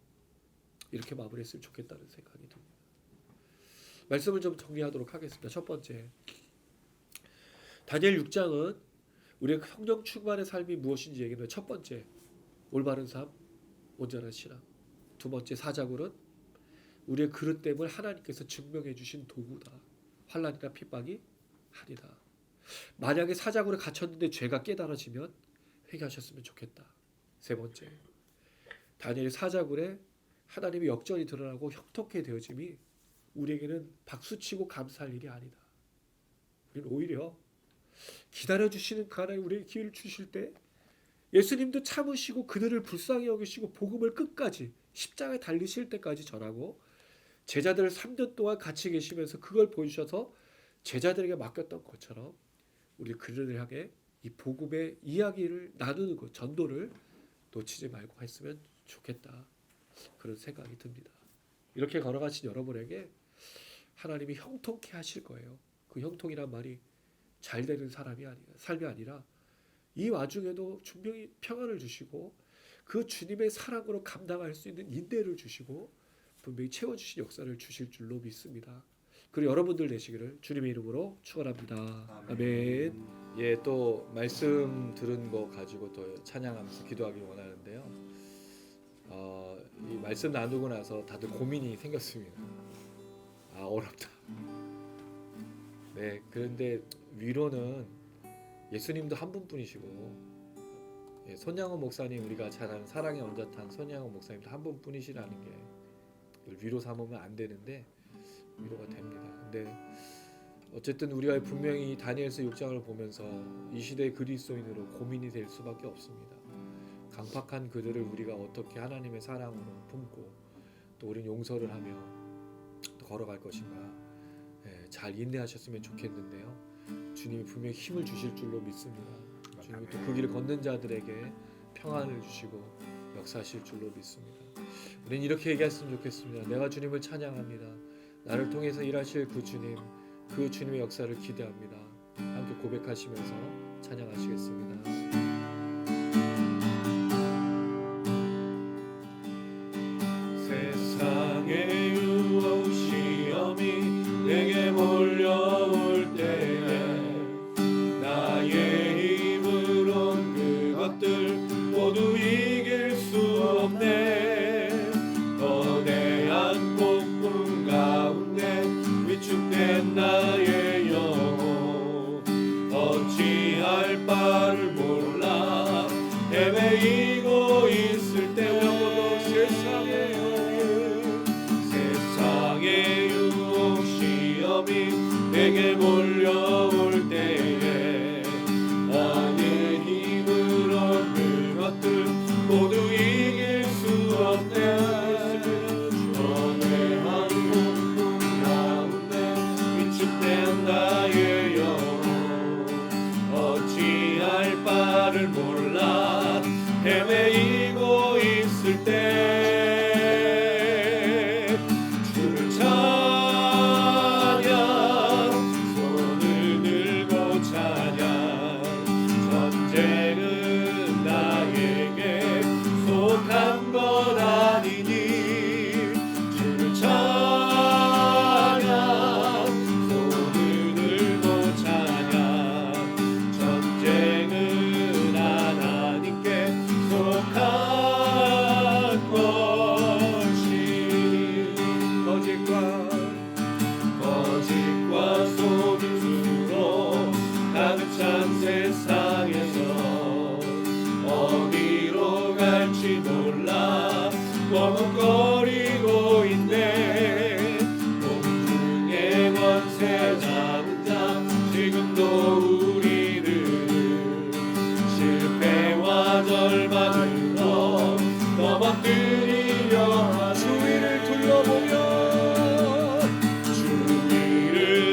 이렇게 마무리했으면 좋겠다는 생각이 듭니다. 말씀을 좀 정리하도록 하겠습니다. 첫 번째, 다니엘 6장은 우리의 성령 충만의 삶이 무엇인지 얘기하는 첫 번째, 올바른 삶, 온전한 신앙. 두 번째, 사자굴은 우리의 그릇됨을 하나님께서 증명해 주신 도구다. 환난이나 핍박이 아니다. 만약에 사자굴에 갇혔는데 죄가 깨달아지면 회개하셨으면 좋겠다. 세 번째, 다니엘의 사자굴에 하나님의 역전이 드러나고 형통케 되어짐이 우리에게는 박수치고 감사할 일이 아니다. 우리는 오히려 기다려주시는 그 하나님 우리에게 기회를 주실 때 예수님도 참으시고 그들을 불쌍히 여기시고 복음을 끝까지 십자가에 달리실 때까지 전하고 제자들을 3년 동안 같이 계시면서 그걸 보여주셔서 제자들에게 맡겼던 것처럼 우리 그들을 향해 이 복음의 이야기를 나누는 것, 전도를 놓치지 말고 했으면 좋겠다. 그런 생각이 듭니다. 이렇게 걸어가신 여러분에게 하나님이 형통케 하실 거예요. 그 형통이란 말이 잘 되는 삶이 아니라 이 와중에도 분명히 평안을 주시고 그 주님의 사랑으로 감당할 수 있는 인내를 주시고 분명히 채워주신 역사를 주실 줄로 믿습니다. 그리고 여러분들 되시기를 주님의 이름으로 축원합니다. 아멘. 예, 또 말씀 들은 거 가지고 또 찬양하면서 기도하길 원하는데요. 이 말씀 나누고 나서 다들 고민이 생겼습니다. 아, 어렵다. 네, 그런데 위로는 예수님도 한 분뿐이시고, 예, 손양원 목사님, 우리가 잘 아는 사랑의 언자탄 손양원 목사님도 한 분뿐이시라는 게 위로 삼으면 안 되는데 위로가 됩니다. 근데 어쨌든 우리가 분명히 다니엘서 6장을 보면서 이 시대의 그리스도인으로 고민이 될 수밖에 없습니다. 강팍한 그들을 우리가 어떻게 하나님의 사랑으로 품고 또 우리는 용서를 하며 또 걸어갈 것인가. 예, 잘 인내하셨으면 좋겠는데요. 주님이 분명히 힘을 주실 줄로 믿습니다. 주님이 또 그 길을 걷는 자들에게 평안을 주시고 역사하실 줄로 믿습니다. 우리는 이렇게 얘기했으면 좋겠습니다. 내가 주님을 찬양합니다. 나를 통해서 일하실 그 주님, 그 주님의 역사를 기대합니다. 함께 고백하시면서 찬양하시겠습니다. 세상의 유혹 시험이 내게 몰려올 때에 나의 힘으론 그것들 모두 이길 수 없네. 거대한 폭풍 가운데 위축 떨어지고 있을 때 주를 찬양 손을 들고 찬양 전쟁은 나에게 속한 것 아니니 주를 찬양 손을 들고 찬양 전쟁은 하나님께 속한 것이 거짓과 속임수로 가득 찬 세상에서 어디로 갈지 몰라 머뭇거리고 있네. 공중의 권세 잡은 자 지금도 우리를 실패와 절망으로 넘어뜨리려 하네. 주위를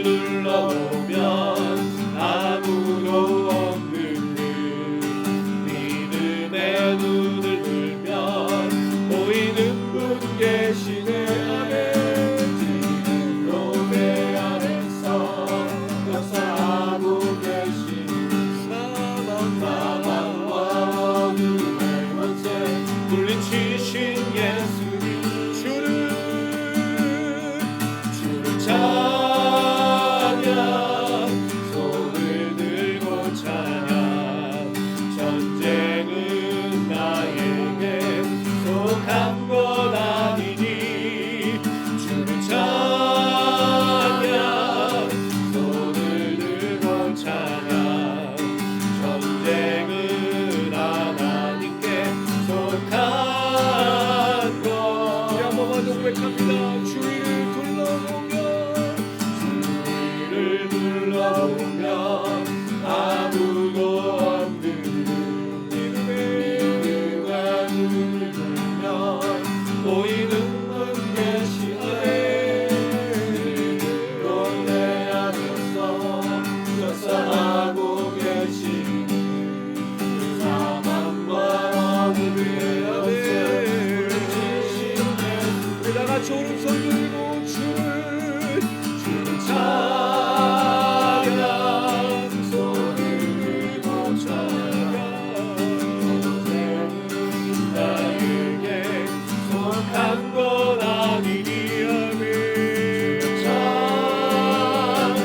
둘러보면 아무도 없는 듯 믿음의 눈을 들면 보이는 분 계시네. 지금도 내 안에서 역사하고 계신 사망과 어둠의 권세 물리치신 예수님 주를 찬양 손을 들고 찬양 전쟁은 나에게 속한 것 아니니 주를 찬양 손을 들고 찬양 전쟁은 하나님께 속한 것. 우리 한 번만 더 고백합니다. 주위를 둘러보면 아무도 없는 믿음의 눈을 들면 보이는 분 계시네. 지금도 내 안에서 역사하고 계신 사망과 어둠의 권세 물리치신 예수. 우리 다같이 오른손 들고 주를 찬양 손을 들고 찬양 전쟁은 나에게 속한 것 아니니 아멘. 찬양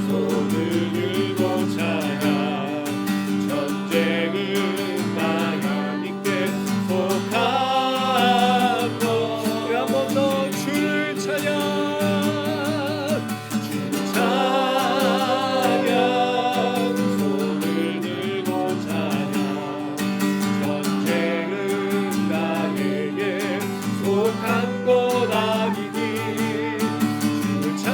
손을 들고 찬양 전쟁은 하나님께 속한 것. 우리 한 번 더 주를 찬양. 찬양 손을 들고 찬양 전쟁은 나에게 속한 것 아니니 주를 찬양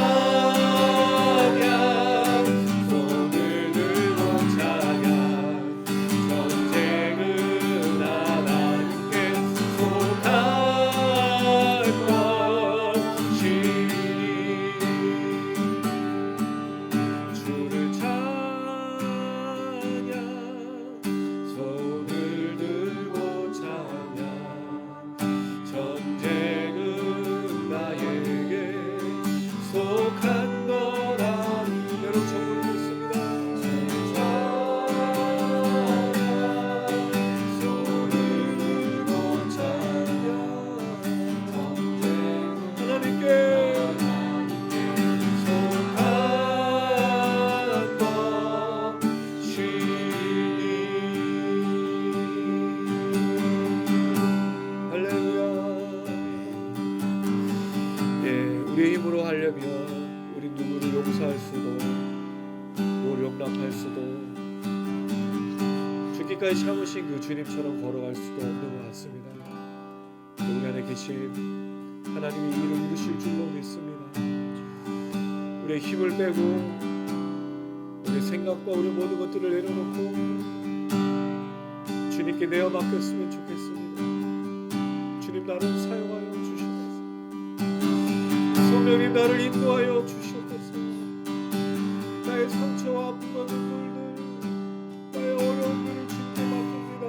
손을 들고 찬양 전쟁은 하나님께 속한 것이니 주를 찬양 손을 들고 찬양 전쟁은 나에게 속한 것 아니. 여러분 정말 그렇습니다. 손을 들고 찬양 전쟁은 하나님께 우리의 힘으로 하려면 우리 누구를 용서할 수도 누구를 용납할 수도 죽기까지 참으신 그 주님처럼 걸어갈 수도 없는 것 같습니다. 우리 안에 계신 하나님이 일을 이루실 줄로 믿습니다. 우리의 힘을 빼고 우리의 생각과 우리 모든 것들을 내려놓고 주님께 내어 맡겼으면 좋겠습니다. 주님 나를 사용하여 주시옵소서. 성령님 나를 인도하여 주시옵소서. 나의 상처와 아픔과 눈물들 나의 어려움들을 주님께 맡깁니다.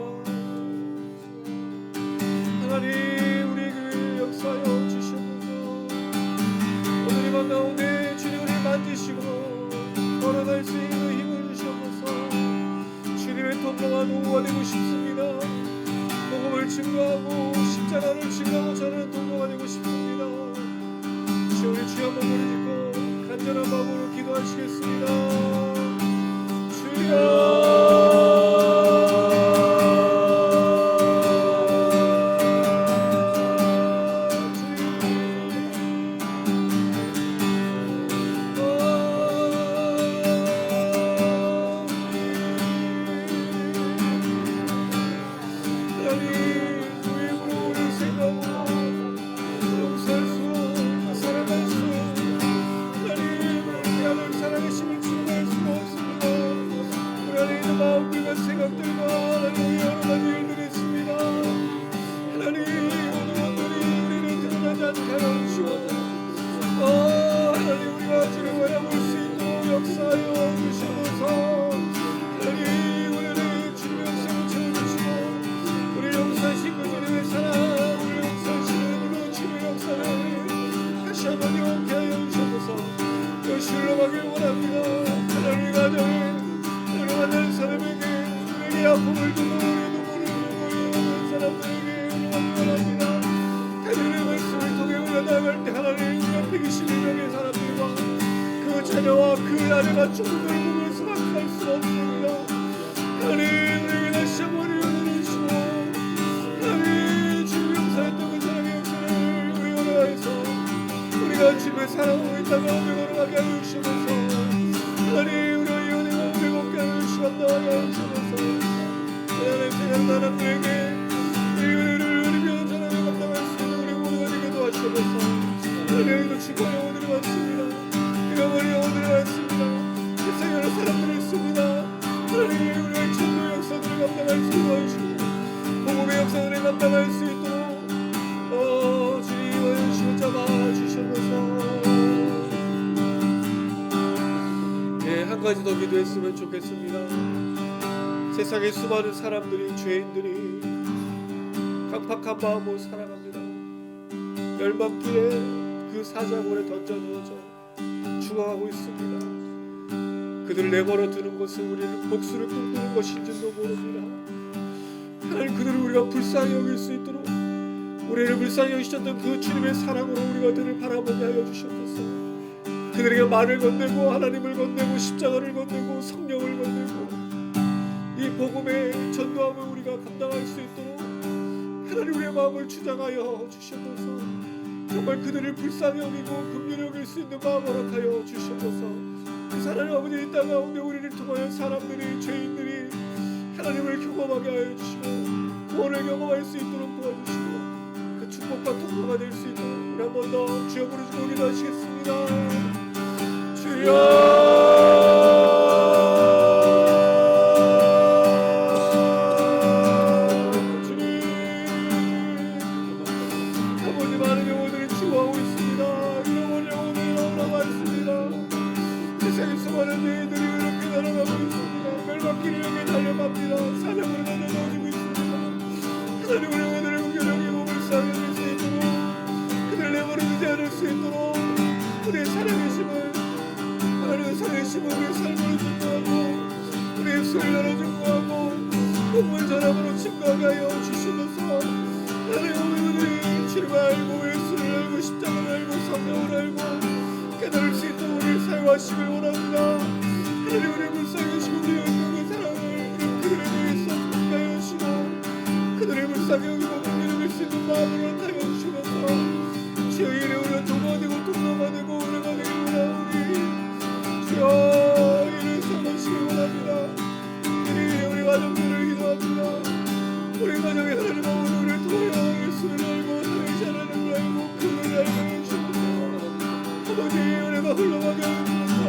복음을 증거하고 십자가를 증거하고 저는 동료가 되고 싶습니다. 주여 우리 주여 한번 무릎 짓고 간절한 마음으로 기도하시겠습니다. 주님의 사랑으로 있다가 오늘하게 하여 주시면서 하나님 우리의 연애가 우리 먹게 하여 주시간다하게 하여 주시면서 하나님 생각 사람들에게 이 은혜를 누리며 전하며 감당할 수 있는 우리 모두가 되게 도와주셔서 하나님 축복의 오늘을 받습니다. 잃어버린 오늘을 받습니다. 세상에 여러 사람들을 씁니다. 하나님 우리의 천국의 역사들을 감당할 수 있도록 도와주시고 복음의 역사들을 감당할 수 있도록 주님의 주여 잡아주셔서 한 가지 더 기도했으면 좋겠습니다. 세상의 수많은 사람들이 죄인들이 강팍한 마음으로 살아갑니다. 멸망길에 그 사자굴에 던져놓아져 죽어가고 있습니다. 그들을 내버려 두는 것은 우리를 복수를 꿈꾸는 것인지도 모릅니다. 하나님 그들을 우리가 불쌍히 여길 수 있도록 우리를 불쌍히 여기셨던 그 주님의 사랑으로 우리가 그들을 바라보게 하여 주셨소서. 그들에게 말을 건네고 하나님을 건네고 십자가를 건네고 성령을 건네고 이 복음의 전도함을 우리가 감당할 수 있도록 하나님 우리의 마음을 주장하여 주셔서 정말 그들을 불쌍히 여기고 긍휼히 여길 수 있는 마음 허락하여 주셔서 그 하나님 아버지 이 땅 가운데 우리를 통하여 사람들이 죄인들이 하나님을 경험하게 하여 주시고 구원을 경험할 수 있도록 도와주시고 그 축복과 통로가 될 수 있도록 우리 한 번 더 주여 부르시고 기도하시겠습니다. 주여 복음을 전함으로 증거하게 하여 주시면서 하나님 우리들이 주를 알고 예수를 알고 십자가를 알고 성령을 알고 깨달을 수 있도록 우리를 사용하시길 원합니다. 하나님 우리를 불쌍히 여기시고 우리의 그 사랑을 그들을 위해서 함께 하여 주시고 그들을 불쌍히 여기고 긍휼히 여길 수 있는 마음을 나타내 주시면서 주여 이래 우리가 도가 되고 통로가 되고 은혜가 되길 원하오니 주여 이를 삼으시길 원합니다. 우리 가정들을 기도합니다. 우리 가정에 하나님 아버지 우리를 통하여 예수를 알고 하나님의 하나님을 알고 그를 알고 해주셔서 아버지 은혜가 흘러가게 해주셔서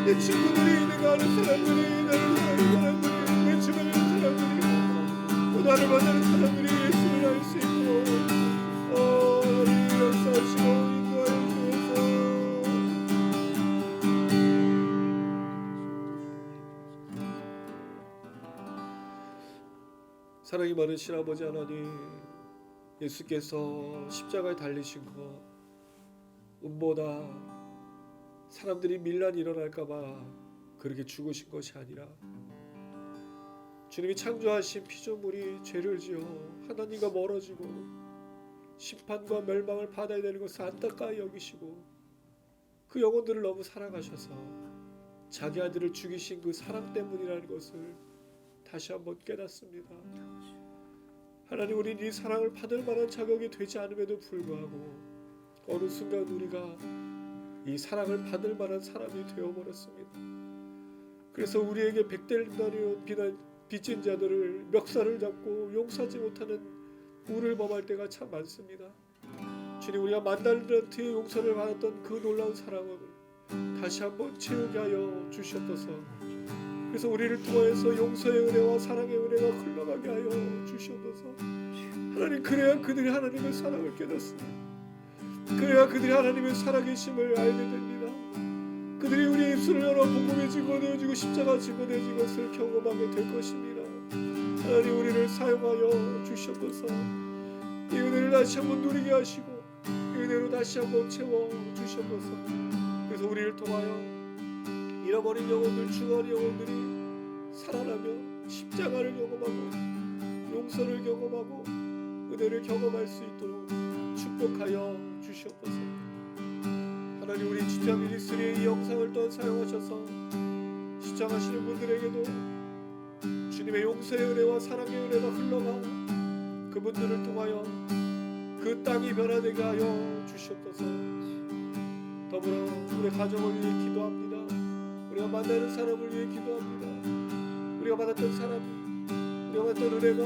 내 친구들이 내가 아는 사람들이 나를 사랑하는 사람들이 내 주변에 있는 사람들이 또 나를 만나는 사람들이 예수를 알 수 있고 우리 역사하시고 인도하여 주셔서 사랑이 많으신 아버지 하나님, 예수께서 십자가에 달리신 것 음보다 사람들이 밀란이 일어날까봐 그렇게 죽으신 것이 아니라 주님이 창조하신 피조물이 죄를 지어 하나님과 멀어지고 심판과 멸망을 받아야 되는 것을 안타까이 여기시고 그 영혼들을 너무 사랑하셔서 자기 아들을 죽이신 그 사랑 때문이라는 것을 다시 한번 깨닫습니다. 하나님, 우리는 이 사랑을 받을 만한 자격이 되지 않음에도 불구하고 어느 순간 우리가 이 사랑을 받을 만한 사람이 되어버렸습니다. 그래서 우리에게 백대를 빚진 자들을 멱살을 잡고 용서하지 못하는 우를 범할 때가 참 많습니다. 주님, 우리가 만날런트의 용서를 받았던 그 놀라운 사랑을 다시 한번 채우게 하여 주시옵소서. 그래서 우리를 통하여서 용서의 은혜와 사랑의 은혜가 흘러가게 하여 주시옵소서. 하나님, 그래야 그들이 하나님의 사랑을 깨닫습니다. 그래야 그들이 하나님의 살아계심을 알게 됩니다. 그들이 우리의 입술을 열어 복음이 증거되어지고 십자가 증거되어진 것을 경험하게 될 것입니다. 하나님, 우리를 사용하여 주시옵소서. 이 은혜를 다시 한번 누리게 하시고 이 은혜로 다시 한번 채워 주시옵소서. 그래서 우리를 통하여 잃어버린 영혼들, 죽어버린 영혼들이 살아나며 십자가를 경험하고 용서를 경험하고 은혜를 경험할 수 있도록 축복하여 주시옵소서. 하나님, 우리 주자 미니스트리의 이 영상을 또한 사용하셔서 시청하시는 분들에게도 주님의 용서의 은혜와 사랑의 은혜가 흘러가 그분들을 통하여 그 땅이 변화되게 하여 주시옵소서. 더불어 우리 가정을 위해 기도합니다. 우리가 만나는 사람을 위해 기도합니다. 우리가 받았던 사람, 우리가 받았던 은혜가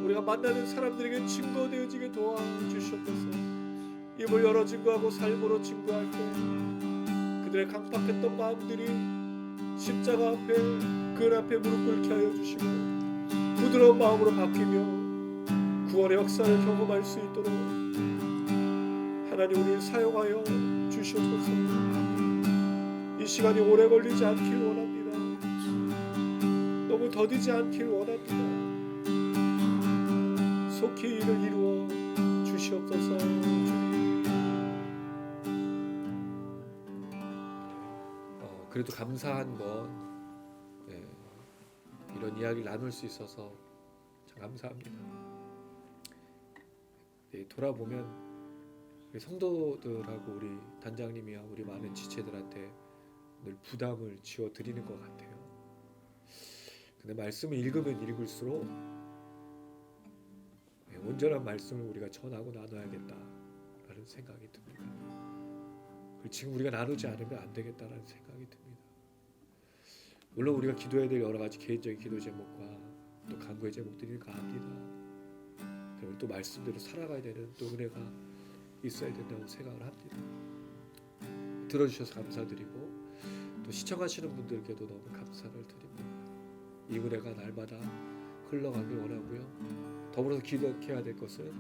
우리가 만나는 사람들에게 증거되어지게 도와주시옵소서. 입을 열어 증거하고 삶으로 증거할 때 그들의 강팍했던 마음들이 십자가 앞에 그 앞에 무릎 꿇게 하여 주시고 부드러운 마음으로 바뀌며 구원의 역사를 경험할 수 있도록 하나님, 우리를 사용하여 주시옵소서. 이 시간이 오래 걸리지 않길 원합니다. 너무 더디지 않길 원합니다. 속히 이를 이루어 주시옵소서. 그래도 감사한 건 이런 이야기를 나눌 수 있어서 참 감사합니다. 돌아보면 우리 성도들하고 우리 단장님이야 우리 많은 지체들한테 늘 부담을 지어드리는 것 같아요. 근데 말씀을 읽으면 읽을수록 온전한 말씀을 우리가 전하고 나눠야겠다라는 생각이 듭니다. 지금 우리가 나누지 않으면 안 되겠다라는 생각이 듭니다. 물론 우리가 기도해야 될 여러 가지 개인적인 기도 제목과 또 간구의 제목들이 압니다. 그리고 또 말씀대로 살아가야 되는 또 은혜가 있어야 된다고 생각을 합니다. 들어주셔서 감사드리고 또 시청하시는 분들께도 너무 감사를 드립니다. 이 은혜가 날마다 흘러가길 원하고요. 더불어서 기억해야 될 것은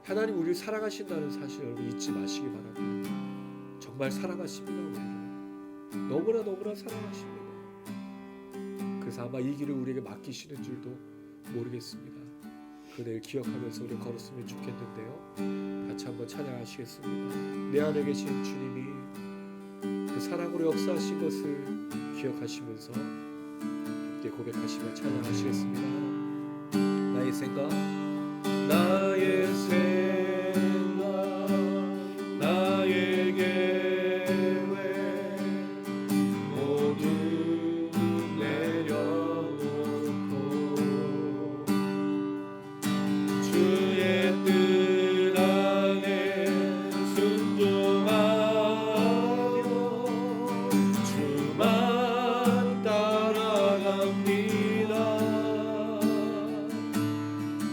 하나님 우리를 사랑하신다는 사실 여러분 잊지 마시기 바랍니다. 정말 사랑하십니다. 우리를 너무나 사랑하십니다. 그래서 아마 이 길을 우리에게 맡기시는 줄도 모르겠습니다. 그 내일 기억하면서 우리 걸었으면 좋겠는데요. 같이 한번 찬양하시겠습니다. 내 안에 계신 주님이 그 사랑으로 역사하신 것을 기억하시면서 함께 고백하시며 찬양하시겠습니다. 나의 생각, 나의 생각, 나의 계획 모두 내려놓고 주의 뜻 안에 순종하여 주만 따라갑니다.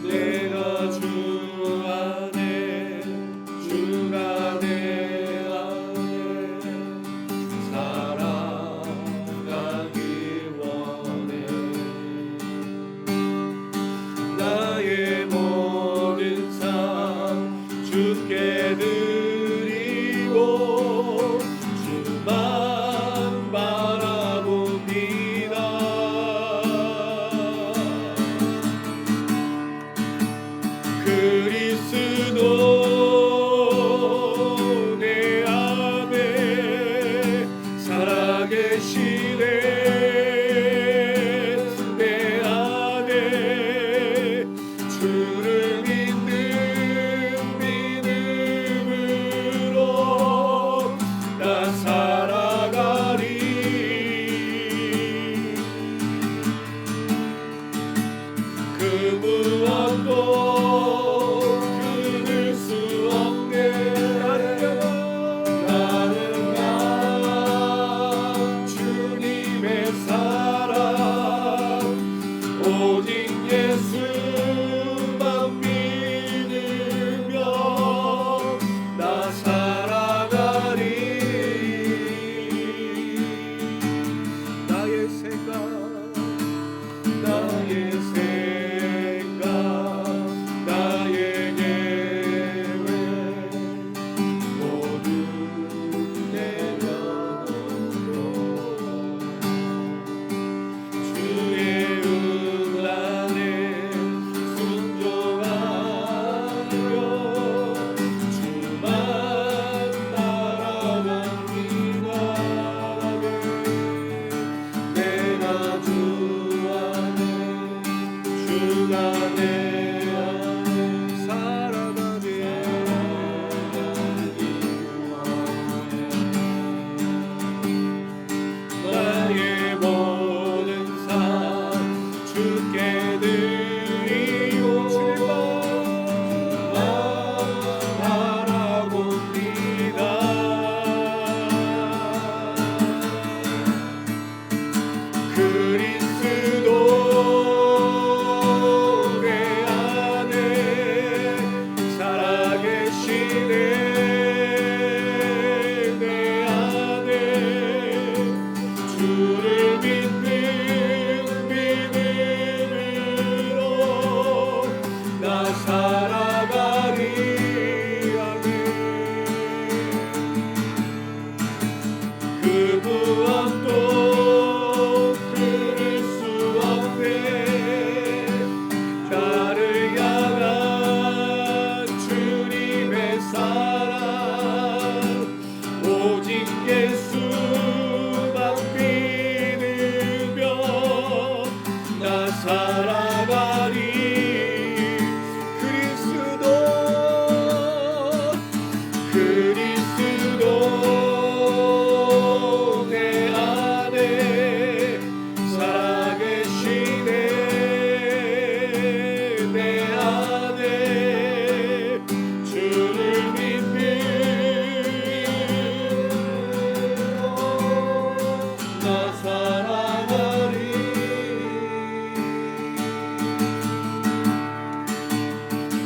내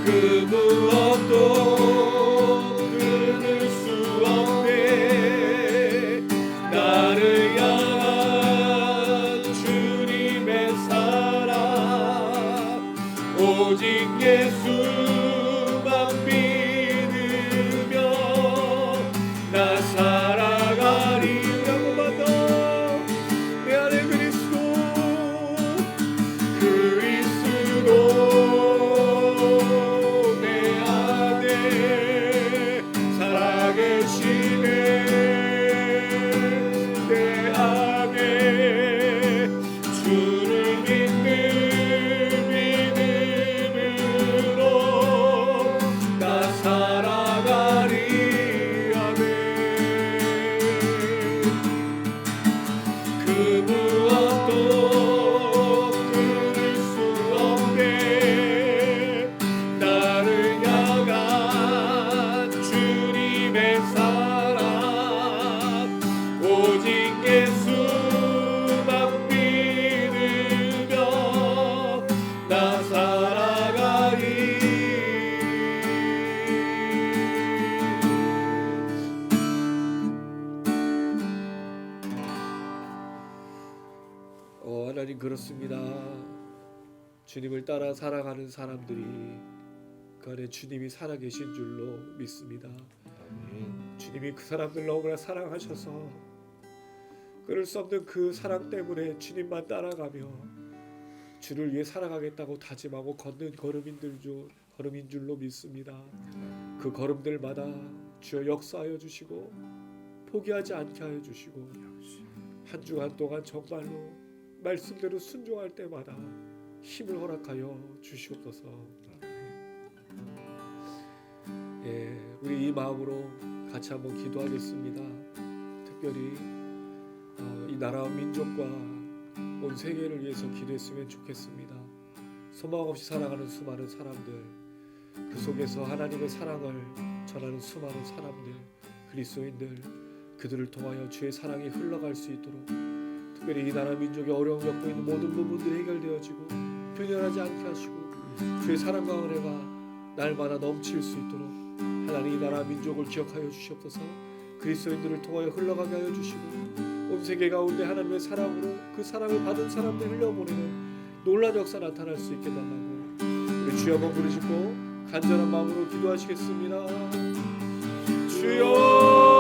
그 무엇도 끊을 수 없네. 나를 향한 주님의 사랑 오직 예수만 믿으며 나 살아가리. 한번만 더. 내 안에 그리스도 내 안에 살아계시네. 내 안에 주를 믿는 믿음으로 나 살아가리. 아멘. 그 무엇도 끊을 수 없네. 나를 향한 주님의 사랑 오직 예수만 믿으며 나 살아가리. 하나님 그렇습니다. 주님을 따라 살아가는 사람들이 그 안에 주님이 살아계신 줄로 믿습니다. 주님이 그 사람들 너무나 사랑하셔서 끊을 수 없는 그 사랑 때문에 주님만 따라가며 주를 위해 살아가겠다고 다짐하고 걷는 걸음인 줄로 믿습니다. 그 걸음들마다 주여 역사하여 주시고 포기하지 않게 하여 주시고 한 주간 동안 정말로 말씀대로 순종할 때마다 힘을 허락하여 주시옵소서. 예, 우리 이 마음으로 같이 한번 기도하겠습니다. 특별히 이 나라와 민족과 온 세계를 위해서 기도했으면 좋겠습니다. 소망 없이 살아가는 수많은 사람들, 그 속에서 하나님의 사랑을 전하는 수많은 사람들, 그리스도인들, 그들을 통하여 주의 사랑이 흘러갈 수 있도록 특별히 이 나라 민족의 어려움 겪고 있는 모든 부분들이 해결되어지고 변현하지 않게 하시고 주의 사랑과 은혜가 날마다 넘칠 수 있도록 하나님 이 나라 민족을 기억하여 주시옵소서. 그리스도인들을 통하여 흘러가게 하여 주시고 온 세계 가운데 하나님의 사랑으로 그 사랑을 받은 사람들 흘려보내는 놀라운 역사 나타날 수 있게 달라고 우리 주여 한번 부르시고 간절한 마음으로 기도하시겠습니다. 주여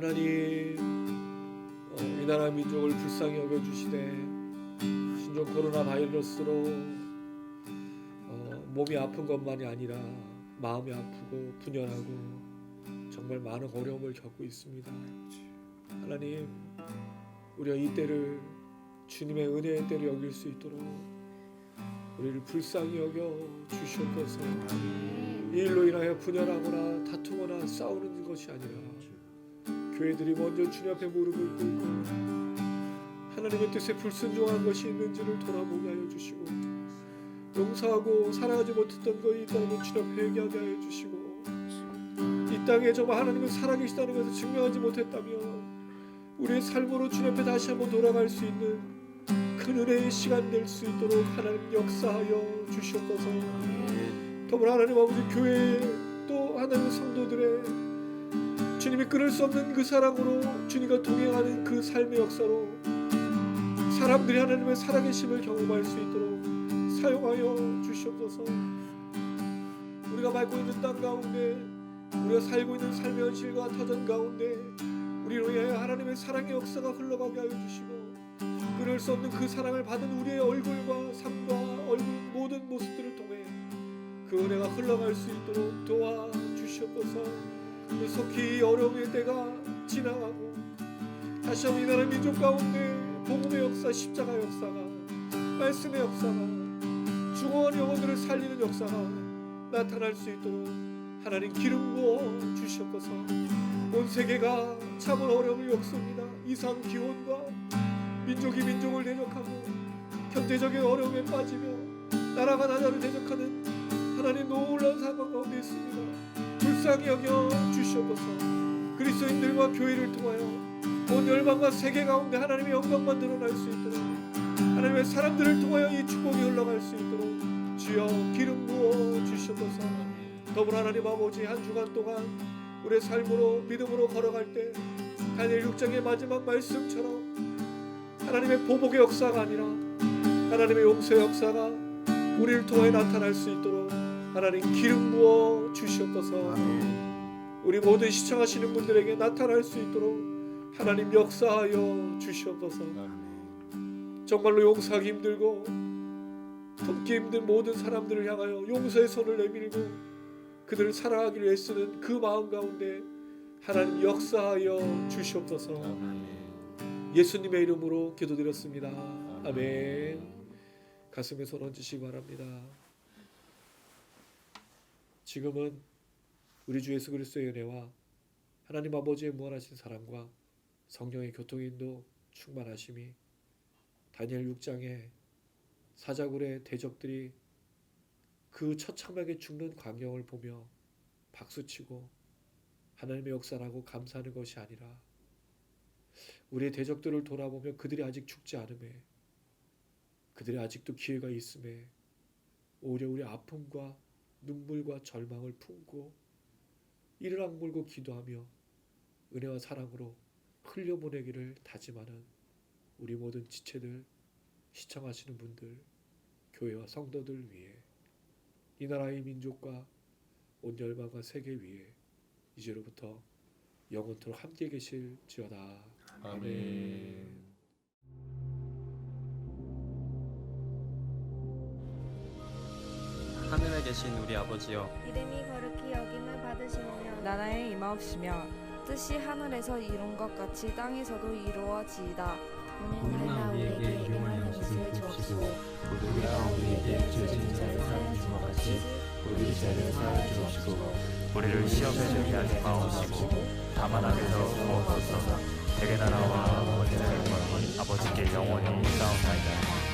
하나님 이 나라 민족을 불쌍히 여겨주시되 신종 코로나 바이러스로 몸이 아픈 것만이 아니라 마음이 아프고 분열하고 정말 많은 어려움을 겪고 있습니다. 하나님 우리가 이 때를 주님의 은혜의 때를 여길 수 있도록 우리를 불쌍히 여겨 주시옵소서. 이 일로 인하여 분열하거나 다투거나 싸우는 것이 아니라 교회들이 먼저 주님 앞에 무릎을 꿇고 하나님의 뜻에 불순종한 것이 있는지를 돌아보게 하여 주시고 용서하고 살아가지 못했던 것이 있다면 주님 앞에 회개하게 하여 주시고 이 땅에 정말 하나님은 살아계시다는 것을 증명하지 못했다면 우리의 삶으로 주님 앞에 다시 한번 돌아갈 수 있는 큰 은혜의 시간 될 수 있도록 하나님 역사하여 주시옵소서. 더불어 하나님 아버지 교회에 또 하나님의 성도들의 주님이 끊을 수 없는 그 사랑으로 주님과 동행하는 그 삶의 역사로 사람들이 하나님의 살아계심을 경험할 수 있도록 사용하여 주시옵소서. 우리가 밟고 있는 땅 가운데 우리가 살고 있는 삶의 현실과 터전 가운데 우리로 인하여 하나님의 사랑의 역사가 흘러가게 하여 주시고 끊을 수 없는 그 사랑을 받은 우리의 얼굴과 삶과 얼굴 모든 모습들을 통해 그 은혜가 흘러갈 수 있도록 도와주시옵소서. 속히 이 어려움의 때가 지나가고 다시 한번 이 나라 민족 가운데 복음의 역사, 십자가 역사가, 말씀의 역사가, 죽어온 영혼들을 살리는 역사가 나타날 수 있도록 하나님 기름 부어 주시옵소서. 온 세계가 참을 어려움을 겪습니다. 이상 기온과 민족이 민족을 대적하고 경제적인 어려움에 빠지며 나라가 나라를 대적하는 하나님 놀라운 상황 가운데 있습니다. 불쌍히 여겨 주시옵소서. 그리스도인들과 교회를 통하여 온 열방과 세계 가운데 하나님의 영광만 드러날 수 있도록 하나님의 사람들을 통하여 이 축복이 흘러갈 수 있도록 주여 기름 부어 주시옵소서. 더불어 하나님 아버지 한 주간 동안 우리의 삶으로 믿음으로 걸어갈 때 다니엘 6장의 마지막 말씀처럼 하나님의 보복의 역사가 아니라 하나님의 용서의 역사가 우리를 통해 나타날 수 있도록 하나님 기름 부어 주시옵소서. 우리 모든 시청하시는 분들에게 나타날 수 있도록 하나님 역사하여 주시옵소서. 정말로 용서하기 힘들고 품기 힘든 모든 사람들을 향하여 용서의 손을 내밀고 그들을 사랑하기를 애쓰는 그 마음 가운데 하나님 역사하여 주시옵소서. 예수님의 이름으로 기도드렸습니다. 아멘. 가슴에 손 얹으시기 바랍니다. 지금은 우리 주 예수 그리스도의 은혜와 하나님 아버지의 무한하신 사랑과 성령의 교통인도 충만하심이 다니엘 6장의 사자굴의 대적들이 그 처참하게 죽는 광경을 보며 박수치고 하나님의 역사라고 감사하는 것이 아니라 우리의 대적들을 돌아보며 그들이 아직 죽지 않음에 그들이 아직도 기회가 있음에 오히려 우리 아픔과 눈물과 절망을 품고 이를 악물고 기도하며 은혜와 사랑으로 흘려보내기를 다짐하는 우리 모든 지체들, 시청하시는 분들, 교회와 성도들 위해 이 나라의 민족과 온 열방과 세계 위에 이제로부터 영원토록 함께 계실지어다. 아멘. 하늘에 계신 우리 아버지여, 이름이 거룩히 여김을 받으시오며 나라에 임하옵시며 뜻이 하늘에서 이룬 것 같이 땅에서도 이루어지이다. 오늘날 우리에게 일용할 양식을 주옵시고 우리가 우리에게 죄 지은 자를 사하여 준 것 같이 우리 죄를 사하여 주옵시고 우리를 시험에 들게 하지 마옵시고 다만 악에서 구하옵소서. 대개 나라와 원죄와 영광이 아버지께 영원히 있사옵나이다.